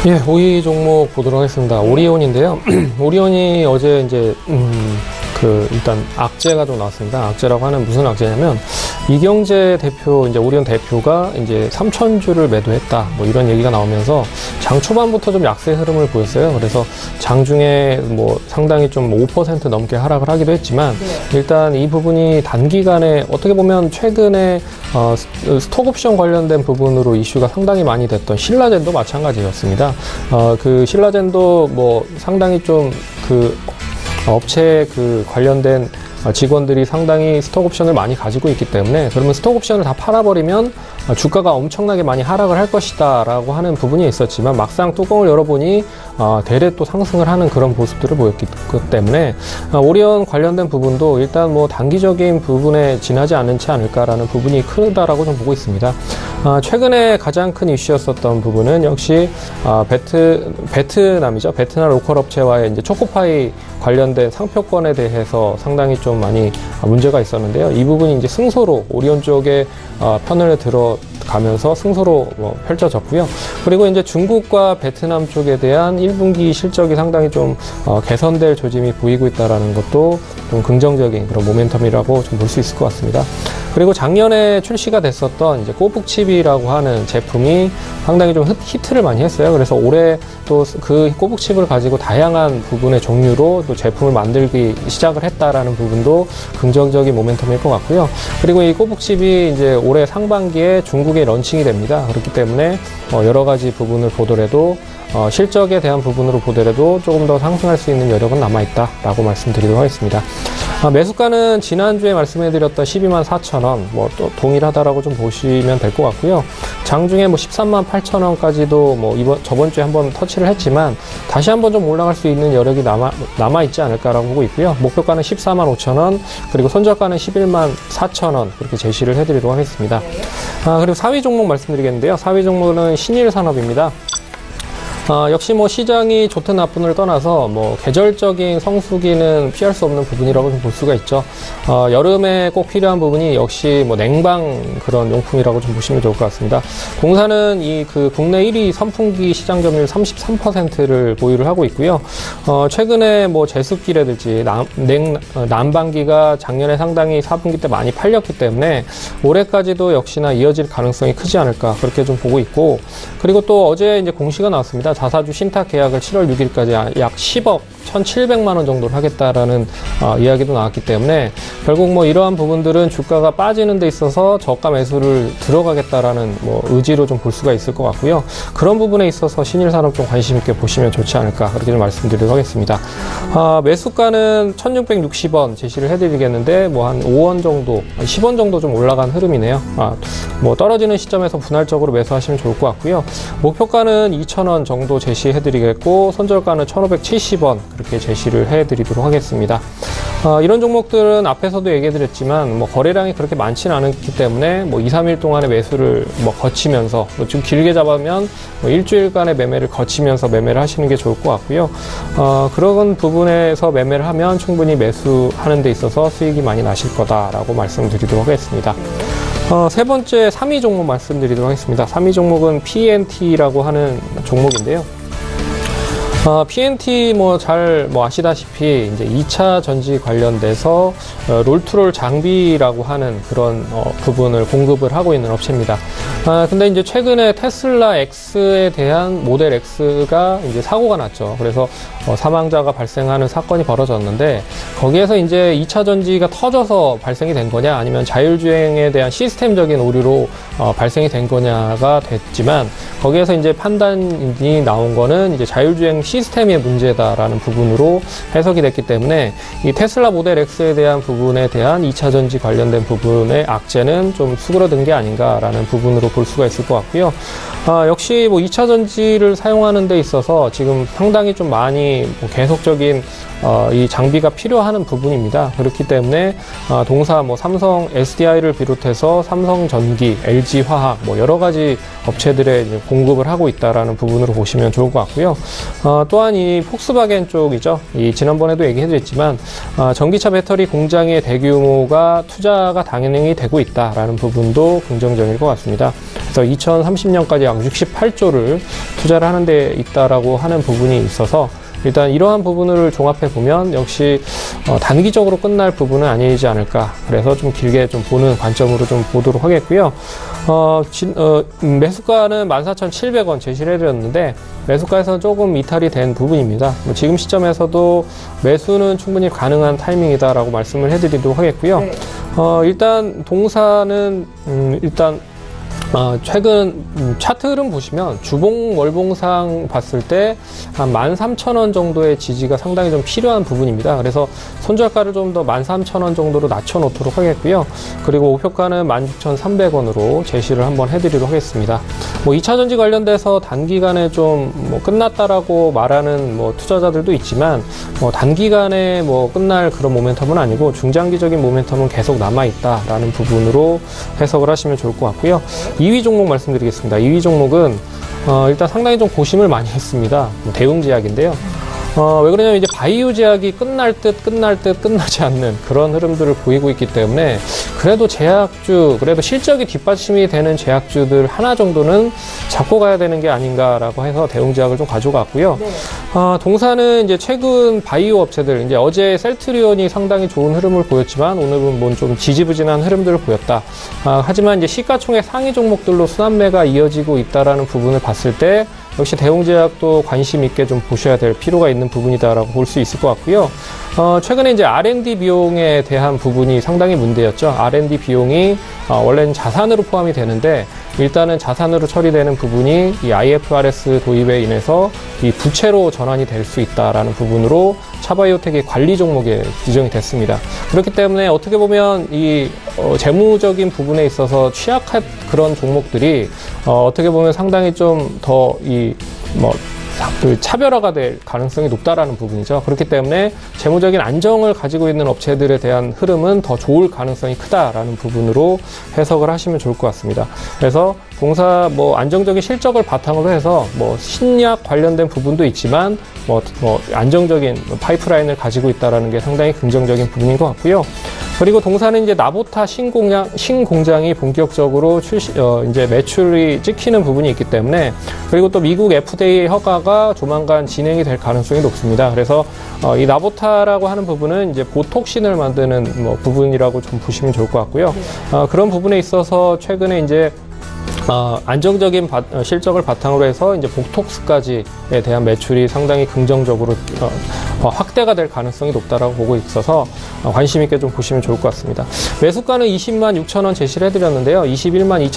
예, 5위 종목 보도록 하겠습니다. 오리온인데요. 오리온이 어제 이제 일단 악재가 좀 나왔습니다. 악재라고 하는 무슨 악재냐면, 이경재 대표, 이제 오리온 대표가 이제 3,000주를 매도했다, 뭐 이런 얘기가 나오면서 장 초반부터 좀 약세 흐름을 보였어요. 그래서 장 중에 뭐 상당히 좀 5% 넘게 하락을 하기도 했지만, 일단 이 부분이 단기간에 어떻게 보면 최근에 스톡옵션 관련된 부분으로 이슈가 상당히 많이 됐던 신라젠도 마찬가지였습니다. 그 신라젠도 뭐 상당히 좀 업체 관련된 직원들이 상당히 스톡옵션을 많이 가지고 있기 때문에, 그러면 스톡옵션을 다 팔아버리면 주가가 엄청나게 많이 하락을 할 것이다 라고 하는 부분이 있었지만, 막상 뚜껑을 열어보니 대래 또 상승을 하는 그런 모습들을 보였기 때문에 오리온 관련된 부분도 일단 뭐 단기적인 부분에 지나지 않지 않을까라는 부분이 크다라고 좀 보고 있습니다. 최근에 가장 큰 이슈였었던 부분은 역시 베트남이죠. 베트남 로컬 업체와의 이제 초코파이 관련된 상표권에 대해서 상당히 좀 많이 문제가 있었는데요. 이 부분이 이제 승소로 오리온 쪽에 편을 들어가면서 승소로 펼쳐졌고요. 그리고 이제 중국과 베트남 쪽에 대한 1분기 실적이 상당히 좀 개선될 조짐이 보이고 있다라는 것도 좀 긍정적인 그런 모멘텀이라고 좀 볼 수 있을 것 같습니다. 그리고 작년에 출시가 됐었던 이제 꼬북칩이라고 하는 제품이 상당히 좀 히트를 많이 했어요. 그래서 올해 또 그 꼬북칩을 가지고 다양한 부분의 종류로 또 제품을 만들기 시작을 했다라는 부분도 긍정적인 모멘텀일 것 같고요. 그리고 이 꼬북칩이 이제 올해 상반기에 중국에 런칭이 됩니다. 그렇기 때문에 여러 가지 부분을 보더라도 실적에 대한 부분으로 보더라도 조금 더 상승할 수 있는 여력은 남아있다라고 말씀드리도록 하겠습니다. 매수가는 지난주에 말씀해드렸던 124,000원, 뭐 또 동일하다라고 좀 보시면 될 것 같고요. 장중에 뭐 138,000원까지도 뭐 저번주에 한번 터치를 했지만 다시 한번 좀 올라갈 수 있는 여력이 남아있지 않을까라고 보고 있고요. 목표가는 145,000원, 그리고 손절가는 114,000원 그렇게 제시를 해드리도록 하겠습니다. 그리고 4위 종목 말씀드리겠는데요. 4위 종목은 신일산업입니다. 역시 뭐 시장이 좋든 나쁜을 떠나서 뭐 계절적인 성수기는 피할 수 없는 부분이라고 좀 볼 수가 있죠. 여름에 꼭 필요한 부분이 역시 뭐 냉방 그런 용품이라고 좀 보시면 좋을 것 같습니다. 공사는 국내 1위 선풍기 시장 점유율 33%를 보유를 하고 있고요. 최근에 뭐 제습기라든지 난방기가 작년에 상당히 4분기 때 많이 팔렸기 때문에 올해까지도 역시나 이어질 가능성이 크지 않을까 그렇게 좀 보고 있고, 그리고 또 어제 이제 공시가 나왔습니다. 자사주 신탁 계약을 7월 6일까지 약 10억 1,700만 원 정도를 하겠다라는 이야기도 나왔기 때문에 결국 뭐 이러한 부분들은 주가가 빠지는 데 있어서 저가 매수를 들어가겠다라는 뭐 의지로 좀 볼 수가 있을 것 같고요. 그런 부분에 있어서 신일산업 좀 관심 있게 보시면 좋지 않을까 그렇게 좀 말씀드리도록 하겠습니다. 매수가는 1,660원 제시를 해드리겠는데 뭐 한 5원 정도, 10원 정도 좀 올라간 흐름이네요. 뭐 떨어지는 시점에서 분할적으로 매수하시면 좋을 것 같고요. 목표가는 2,000원 정도 제시해드리겠고 손절가는 1,570원 그렇게 제시를 해드리도록 하겠습니다. 이런 종목들은 앞에서도 얘기해드렸지만 뭐 거래량이 그렇게 많지는 않기 때문에 뭐 2, 3일 동안의 매수를 뭐 거치면서 좀 길게 잡으면 뭐 일주일간의 매매를 거치면서 매매를 하시는 게 좋을 것 같고요. 그런 부분에서 매매를 하면 충분히 매수하는 데 있어서 수익이 많이 나실 거다라고 말씀드리도록 하겠습니다. 세 번째 3위 종목 말씀드리도록 하겠습니다. 3위 종목은 PNT라고 하는 종목인데요. PNT 잘 아시다시피 이제 2차 전지 관련돼서 롤투롤 장비라고 하는 그런 부분을 공급을 하고 있는 업체입니다. 근데 이제 최근에 테슬라 X에 대한 모델 X가 이제 사고가 났죠. 그래서 사망자가 발생하는 사건이 벌어졌는데 거기에서 이제 2차 전지가 터져서 발생이 된 거냐 아니면 자율주행에 대한 시스템적인 오류로 발생이 된 거냐가 됐지만 거기에서 이제 판단이 나온 거는 이제 자율주행 시스템의 문제다라는 부분으로 해석이 됐기 때문에 이 테슬라 모델 X에 대한 부분에 대한 2차 전지 관련된 부분의 악재는 좀 수그러든 게 아닌가라는 부분으로 볼 수가 있을 것 같고요. 역시 뭐 2차 전지를 사용하는 데 있어서 지금 상당히 좀 많이 계속적인 이 장비가 필요한 부분입니다. 그렇기 때문에 동사 뭐 삼성 SDI를 비롯해서 삼성전기, LG화학 뭐 여러 가지 업체들에 이제 공급을 하고 있다라는 부분으로 보시면 좋을 것 같고요. 또한 이 폭스바겐 쪽이죠. 이 지난번에도 얘기해드렸지만 전기차 배터리 공장의 대규모가 투자가 당연히 되고 있다라는 부분도 긍정적일 것 같습니다. 그래서 2030년까지 약 68조를 투자를 하는 데 있다라고 하는 부분이 있어서 일단 이러한 부분을 종합해 보면 역시 단기적으로 끝날 부분은 아니지 않을까. 그래서 좀 길게 좀 보는 관점으로 좀 보도록 하겠고요. 매수가는 14,700원 제시를 해드렸는데 매수가에서는 조금 이탈이 된 부분입니다. 지금 시점에서도 매수는 충분히 가능한 타이밍이다라고 말씀을 해드리도록 하겠고요. 네. 일단 동사는 최근 차트 흐름 보시면 주봉 월봉상 봤을 때 한 13,000원 정도의 지지가 상당히 좀 필요한 부분입니다. 그래서 손절가를 좀 더 13,000원 정도로 낮춰놓도록 하겠고요. 그리고 목표가는 16,300원으로 제시를 한번 해드리도록 하겠습니다. 뭐 2차 전지 관련돼서 단기간에 좀 뭐 끝났다라고 말하는 뭐 투자자들도 있지만 단기간에 뭐 끝날 그런 모멘텀은 아니고 중장기적인 모멘텀은 계속 남아있다라는 부분으로 해석을 하시면 좋을 것 같고요. 2위 종목 말씀드리겠습니다. 2위 종목은 일단 상당히 좀 고심을 많이 했습니다. 대웅제약인데요. 왜 그러냐면 이제 바이오 제약이 끝날 듯 끝나지 않는 그런 흐름들을 보이고 있기 때문에 그래도 제약주, 그래도 실적이 뒷받침이 되는 제약주들 하나 정도는 잡고 가야 되는 게 아닌가라고 해서 대웅제약을 좀 가져갔고요. 네. 동사는 이제 최근 바이오 업체들, 이제 어제 셀트리온이 상당히 좋은 흐름을 보였지만 오늘은 뭐 좀 지지부진한 흐름들을 보였다. 하지만 이제 시가총액 상위 종목들로 순환매가 이어지고 있다라는 부분을 봤을 때 역시 대웅제약도 관심 있게 좀 보셔야 될 필요가 있는 부분이다라고 볼 수 있을 것 같고요. 최근에 이제 R&D 비용에 대한 부분이 상당히 문제였죠. R&D 비용이 원래는 자산으로 포함이 되는데 일단은 자산으로 처리되는 부분이 이 IFRS 도입에 인해서 이 부채로 전환이 될 수 있다라는 부분으로 차바이오텍의 관리 종목에 지정이 됐습니다. 그렇기 때문에 어떻게 보면 이 재무적인 부분에 있어서 취약한 그런 종목들이 어떻게 보면 상당히 좀 더 차별화가 될 가능성이 높다라는 부분이죠. 그렇기 때문에 재무적인 안정을 가지고 있는 업체들에 대한 흐름은 더 좋을 가능성이 크다라는 부분으로 해석을 하시면 좋을 것 같습니다. 그래서 동사 안정적인 실적을 바탕으로 해서 신약 관련된 부분도 있지만 안정적인 파이프라인을 가지고 있다라는 게 상당히 긍정적인 부분인 것 같고요. 그리고 동사는 이제 나보타 신공장이 본격적으로 이제 매출이 찍히는 부분이 있기 때문에, 그리고 또 미국 FDA 허가가 조만간 진행이 될 가능성이 높습니다. 그래서 이 나보타라고 하는 부분은 이제 보톡신을 만드는 부분이라고 좀 보시면 좋을 것 같고요. 그런 부분에 있어서 최근에 이제 안정적인 실적을 바탕으로 해서 이제 보톡스까지에 대한 매출이 상당히 긍정적으로 확대가 될 가능성이 높다라고 보고 있어서 관심 있게 좀 보시면 좋을 것 같습니다. 매수가는 20만 6천원 제시를 해드렸는데요. 21만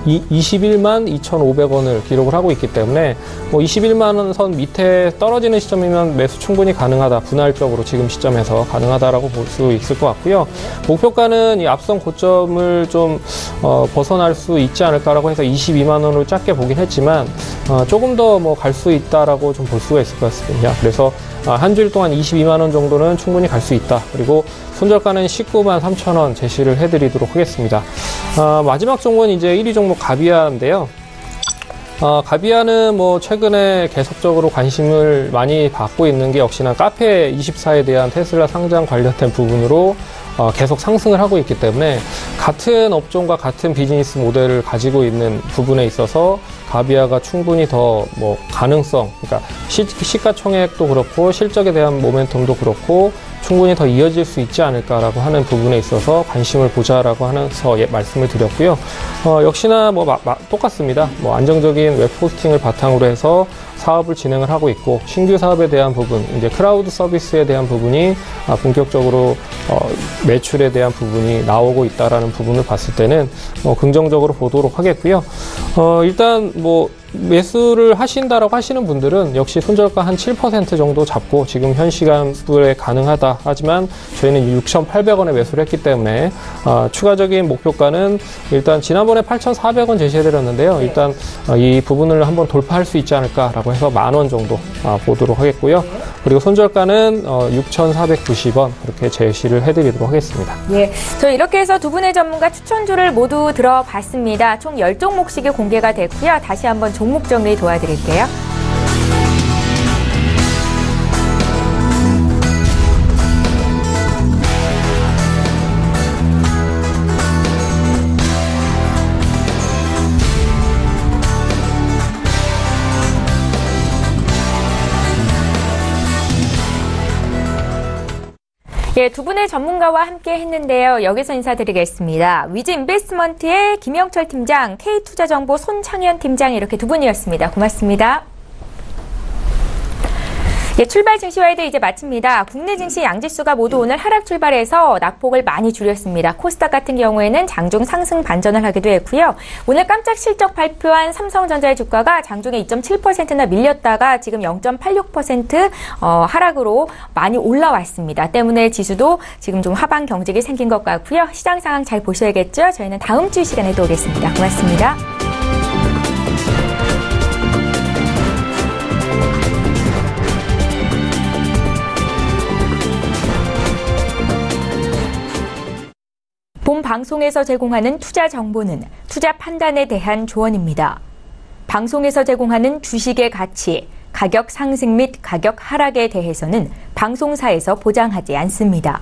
2,500원을 기록을 하고 있기 때문에 21만 원 선 밑에 떨어지는 시점이면 매수 충분히 가능하다. 분할적으로 지금 시점에서 가능하다라고 볼 수 있을 것 같고요. 목표가는 이 앞선 고점을 좀 벗어날 수 있지 않을까라고 해서 22만 원으로 작게 보긴 했지만 조금 더 갈 수 있다라고 좀 볼 수가 있을 것 같습니다. 그래서 한 주일 동안 22만 원 정도는 충분히 갈 수 있다. 그리고 손절가는 19만 3천 원 제시를 해드리도록 하겠습니다. 마지막 종목은 이제 1위 종목 가비아인데요. 가비아는 최근에 계속적으로 관심을 많이 받고 있는 게 역시나 카페24에 대한 테슬라 상장 관련된 부분으로 계속 상승을 하고 있기 때문에 같은 업종과 같은 비즈니스 모델을 가지고 있는 부분에 있어서 가비아가 충분히 더 가능성, 그러니까 시가총액도 그렇고 실적에 대한 모멘텀도 그렇고 충분히 더 이어질 수 있지 않을까라고 하는 부분에 있어서 관심을 보자라고 하면서 말씀을 드렸고요. 역시나 똑같습니다. 안정적인 웹 호스팅을 바탕으로 해서 사업을 진행을 하고 있고, 신규 사업에 대한 부분, 이제 클라우드 서비스에 대한 부분이 본격적으로 매출에 대한 부분이 나오고 있다라는 부분을 봤을 때는 긍정적으로 보도록 하겠고요. 일단 매수를 하신다라고 하시는 분들은 역시 손절가 한 7% 정도 잡고 지금 현 시간부에 가능하다. 하지만 저희는 6,800원에 매수를 했기 때문에 추가적인 목표가는 일단 지난번에 8,400원 제시해드렸는데요. 일단 이 부분을 한번 돌파할 수 있지 않을까라고 해서 10,000원 정도 보도록 하겠고요. 그리고 손절가는 6,490원 그렇게 제시를 해드리도록 하겠습니다. 예, 저희 이렇게 해서 두 분의 전문가 추천주를 모두 들어봤습니다. 총 10종목씩이 공개가 됐고요. 다시 한번 종목 정리 도와드릴게요. 예, 두 분의 전문가와 함께 했는데요. 여기서 인사드리겠습니다. 위즈 인베스트먼트의 김영철 팀장, K투자정보 손창현 팀장 이렇게 두 분이었습니다. 고맙습니다. 예, 출발 증시와이드 이제 마칩니다. 국내 증시 양지수가 모두 오늘 하락 출발해서 낙폭을 많이 줄였습니다. 코스닥 같은 경우에는 장중 상승 반전을 하기도 했고요. 오늘 깜짝 실적 발표한 삼성전자의 주가가 장중에 2.7%나 밀렸다가 지금 0.86% 하락으로 많이 올라왔습니다. 때문에 지수도 지금 좀 하방 경직이 생긴 것 같고요. 시장 상황 잘 보셔야겠죠. 저희는 다음 주 시간에 또 오겠습니다. 고맙습니다. 본 방송에서 제공하는 투자 정보는 투자 판단에 대한 조언입니다. 방송에서 제공하는 주식의 가치, 가격 상승 및 가격 하락에 대해서는 방송사에서 보장하지 않습니다.